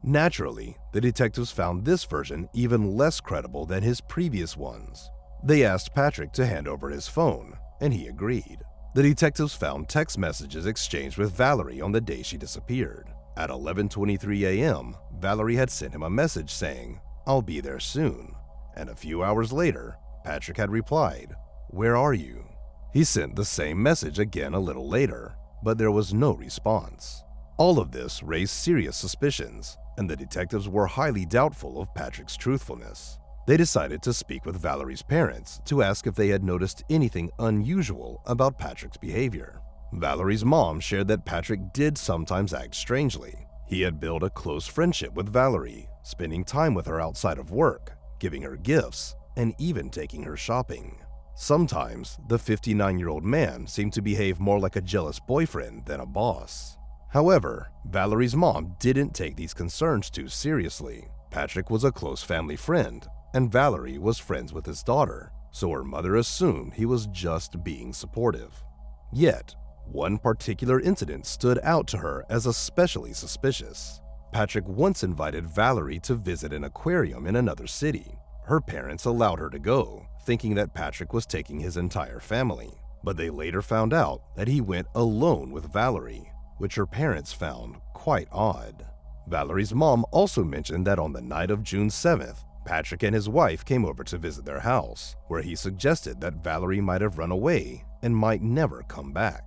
Speaker 1: Naturally, the detectives found this version even less credible than his previous ones. They asked Patrick to hand over his phone, and he agreed. The detectives found text messages exchanged with Valerie on the day she disappeared. At 11:23 a.m., Valerie had sent him a message saying, "I'll be there soon." And a few hours later, Patrick had replied, "Where are you?" He sent the same message again a little later, but there was no response. All of this raised serious suspicions, and the detectives were highly doubtful of Patrick's truthfulness. They decided to speak with Valerie's parents to ask if they had noticed anything unusual about Patrick's behavior. Valerie's mom shared that Patrick did sometimes act strangely. He had built a close friendship with Valerie, spending time with her outside of work, giving her gifts, and even taking her shopping. Sometimes, the 59-year-old man seemed to behave more like a jealous boyfriend than a boss. However, Valerie's mom didn't take these concerns too seriously. Patrick was a close family friend, and Valerie was friends with his daughter, so her mother assumed he was just being supportive. Yet, one particular incident stood out to her as especially suspicious. Patrick once invited Valerie to visit an aquarium in another city. Her parents allowed her to go, thinking that Patrick was taking his entire family, but they later found out that he went alone with Valerie, which her parents found quite odd. Valerie's mom also mentioned that on the night of June 7th, Patrick and his wife came over to visit their house, where he suggested that Valerie might have run away and might never come back.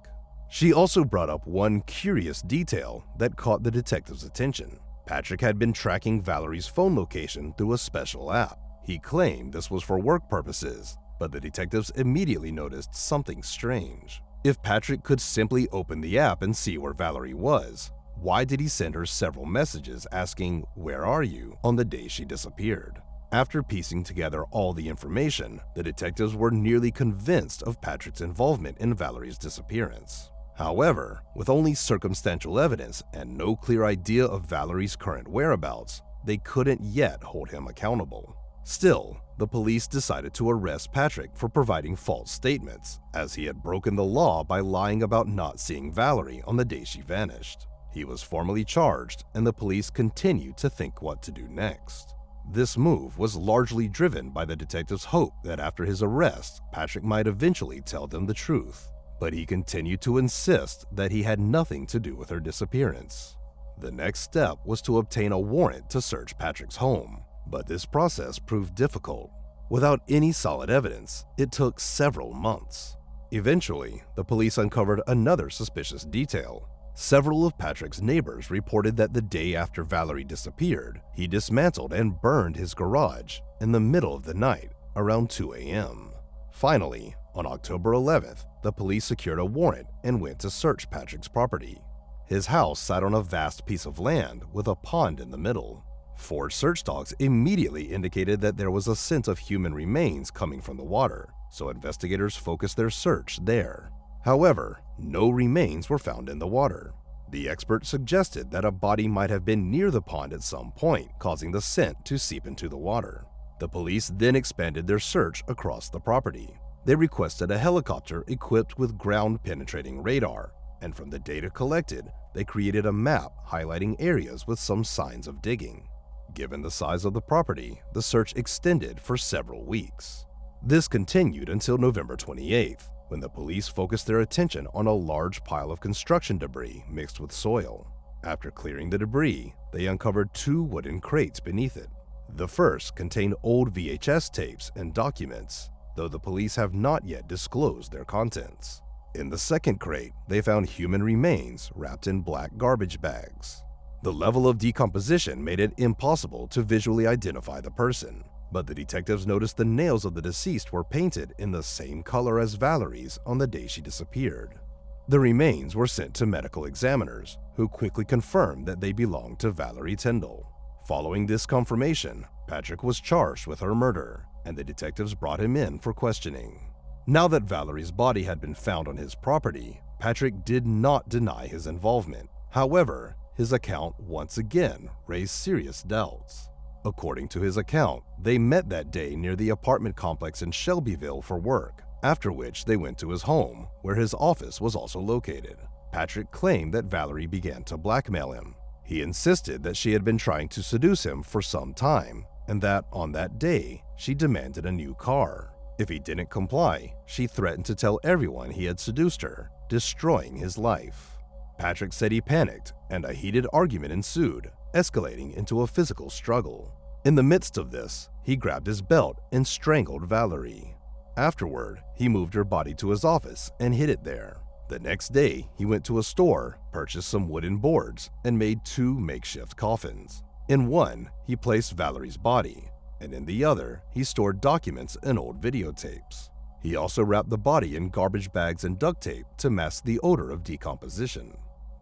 Speaker 1: She also brought up one curious detail that caught the detective's attention. Patrick had been tracking Valerie's phone location through a special app. He claimed this was for work purposes, but the detectives immediately noticed something strange. If Patrick could simply open the app and see where Valerie was, why did he send her several messages asking, "Where are you?" on the day she disappeared? After piecing together all the information, the detectives were nearly convinced of Patrick's involvement in Valerie's disappearance. However, with only circumstantial evidence and no clear idea of Valerie's current whereabouts, they couldn't yet hold him accountable. Still, the police decided to arrest Patrick for providing false statements, as he had broken the law by lying about not seeing Valerie on the day she vanished. He was formally charged, and the police continued to think what to do next. This move was largely driven by the detective's hope that after his arrest, Patrick might eventually tell them the truth, but he continued to insist that he had nothing to do with her disappearance. The next step was to obtain a warrant to search Patrick's home, but this process proved difficult. Without any solid evidence, it took several months. Eventually, the police uncovered another suspicious detail. Several of Patrick's neighbors reported that the day after Valerie disappeared, he dismantled and burned his garage in the middle of the night, around 2 a.m. Finally, on October 11th, the police secured a warrant and went to search Patrick's property. His house sat on a vast piece of land with a pond in the middle. 4 search dogs immediately indicated that there was a scent of human remains coming from the water, so investigators focused their search there. However, no remains were found in the water. The expert suggested that a body might have been near the pond at some point, causing the scent to seep into the water. The police then expanded their search across the property. They requested a helicopter equipped with ground-penetrating radar, and from the data collected, they created a map highlighting areas with some signs of digging. Given the size of the property, the search extended for several weeks. This continued until November 28th, when the police focused their attention on a large pile of construction debris mixed with soil. After clearing the debris, they uncovered 2 wooden crates beneath it. The first contained old VHS tapes and documents, though the police have not yet disclosed their contents. In the second crate, they found human remains wrapped in black garbage bags. The level of decomposition made it impossible to visually identify the person, but the detectives noticed the nails of the deceased were painted in the same color as Valerie's on the day she disappeared. The remains were sent to medical examiners, who quickly confirmed that they belonged to Valerie Tyndall. Following this confirmation, Patrick was charged with her murder, and the detectives brought him in for questioning. Now that Valerie's body had been found on his property, Patrick did not deny his involvement. However, his account once again raised serious doubts. According to his account, they met that day near the apartment complex in Shelbyville for work, after which they went to his home, where his office was also located. Patrick claimed that Valerie began to blackmail him. He insisted that she had been trying to seduce him for some time, and that on that day, she demanded a new car. If he didn't comply, she threatened to tell everyone he had seduced her, destroying his life. Patrick said he panicked, and a heated argument ensued, escalating into a physical struggle. In the midst of this, he grabbed his belt and strangled Valerie. Afterward, he moved her body to his office and hid it there. The next day, he went to a store, purchased some wooden boards, and made 2 makeshift coffins. In one, he placed Valerie's body, and in the other, he stored documents and old videotapes. He also wrapped the body in garbage bags and duct tape to mask the odor of decomposition.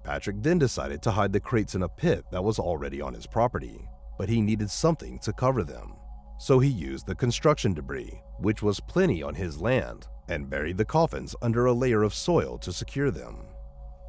Speaker 1: Patrick then decided to hide the crates in a pit that was already on his property, but he needed something to cover them. So he used the construction debris, which was plenty on his land, and buried the coffins under a layer of soil to secure them.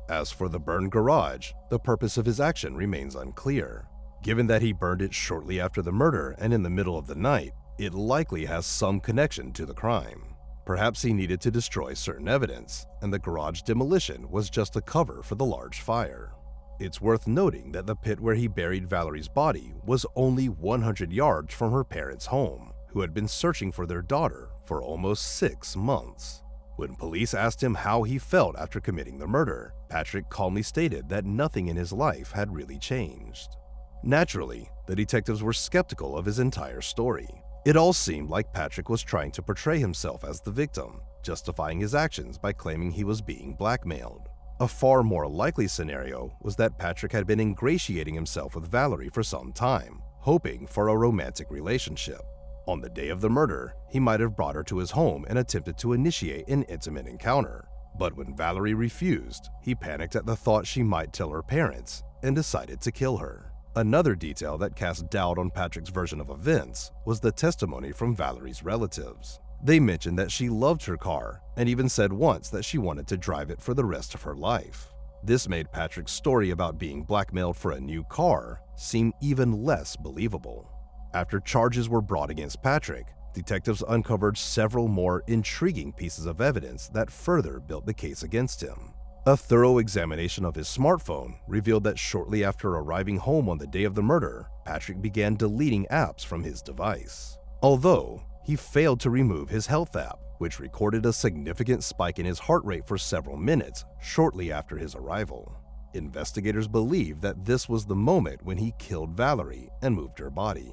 Speaker 1: As for the burned garage, the purpose of his action remains unclear. Given that he burned it shortly after the murder and in the middle of the night, it likely has some connection to the crime. Perhaps he needed to destroy certain evidence, and the garage demolition was just a cover for the large fire. It's worth noting that the pit where he buried Valerie's body was only 100 yards from her parents' home, who had been searching for their daughter for almost 6 months. When police asked him how he felt after committing the murder, Patrick calmly stated that nothing in his life had really changed. Naturally, the detectives were skeptical of his entire story. It all seemed like Patrick was trying to portray himself as the victim, justifying his actions by claiming he was being blackmailed. A far more likely scenario was that Patrick had been ingratiating himself with Valerie for some time, hoping for a romantic relationship. On the day of the murder, he might have brought her to his home and attempted to initiate an intimate encounter. But when Valerie refused, he panicked at the thought she might tell her parents and decided to kill her. Another detail that cast doubt on Patrick's version of events was the testimony from Valerie's relatives. They mentioned that she loved her car and even said once that she wanted to drive it for the rest of her life. This made Patrick's story about being blackmailed for a new car seem even less believable. After charges were brought against Patrick, detectives uncovered several more intriguing pieces of evidence that further built the case against him. A thorough examination of his smartphone revealed that shortly after arriving home on the day of the murder, Patrick began deleting apps from his device. Although, he failed to remove his health app, which recorded a significant spike in his heart rate for several minutes shortly after his arrival. Investigators believe that this was the moment when he killed Valerie and moved her body.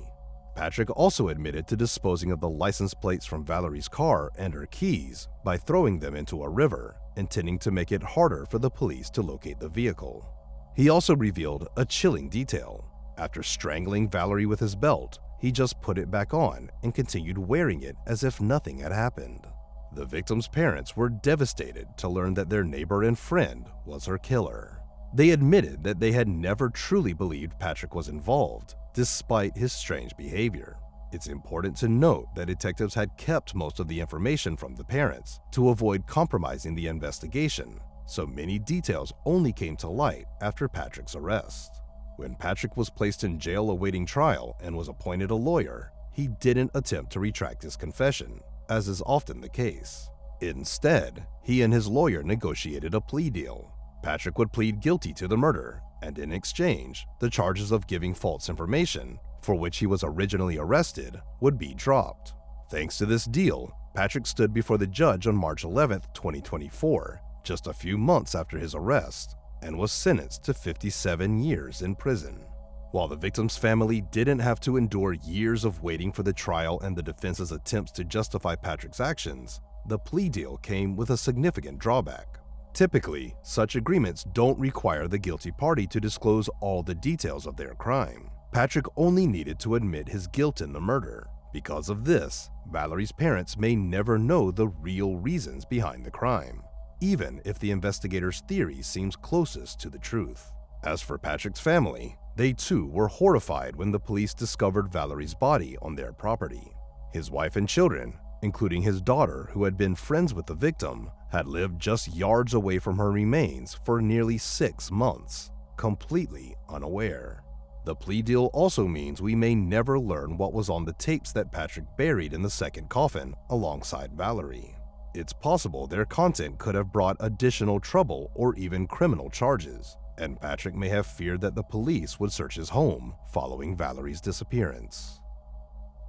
Speaker 1: Patrick also admitted to disposing of the license plates from Valerie's car and her keys by throwing them into a river, intending to make it harder for the police to locate the vehicle. He also revealed a chilling detail. After strangling Valerie with his belt, he just put it back on and continued wearing it as if nothing had happened. The victim's parents were devastated to learn that their neighbor and friend was her killer. They admitted that they had never truly believed Patrick was involved, despite his strange behavior. It's important to note that detectives had kept most of the information from the parents to avoid compromising the investigation, so many details only came to light after Patrick's arrest. When Patrick was placed in jail awaiting trial and was appointed a lawyer, he didn't attempt to retract his confession, as is often the case. Instead, he and his lawyer negotiated a plea deal. Patrick would plead guilty to the murder, and in exchange, the charges of giving false information, for which he was originally arrested, would be dropped. Thanks to this deal, Patrick stood before the judge on March 11, 2024, just a few months after his arrest, and was sentenced to 57 years in prison. While the victim's family didn't have to endure years of waiting for the trial and the defense's attempts to justify Patrick's actions, the plea deal came with a significant drawback. Typically, such agreements don't require the guilty party to disclose all the details of their crime. Patrick only needed to admit his guilt in the murder. Because of this, Valerie's parents may never know the real reasons behind the crime, even if the investigators' theory seems closest to the truth. As for Patrick's family, they too were horrified when the police discovered Valerie's body on their property. His wife and children, including his daughter who had been friends with the victim, had lived just yards away from her remains for nearly 6 months, completely unaware. The plea deal also means we may never learn what was on the tapes that Patrick buried in the second coffin alongside Valerie. It's possible their content could have brought additional trouble or even criminal charges, and Patrick may have feared that the police would search his home following Valerie's disappearance.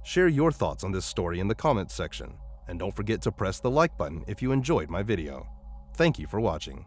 Speaker 1: Share your thoughts on this story in the comments section, and don't forget to press the like button if you enjoyed my video. Thank you for watching.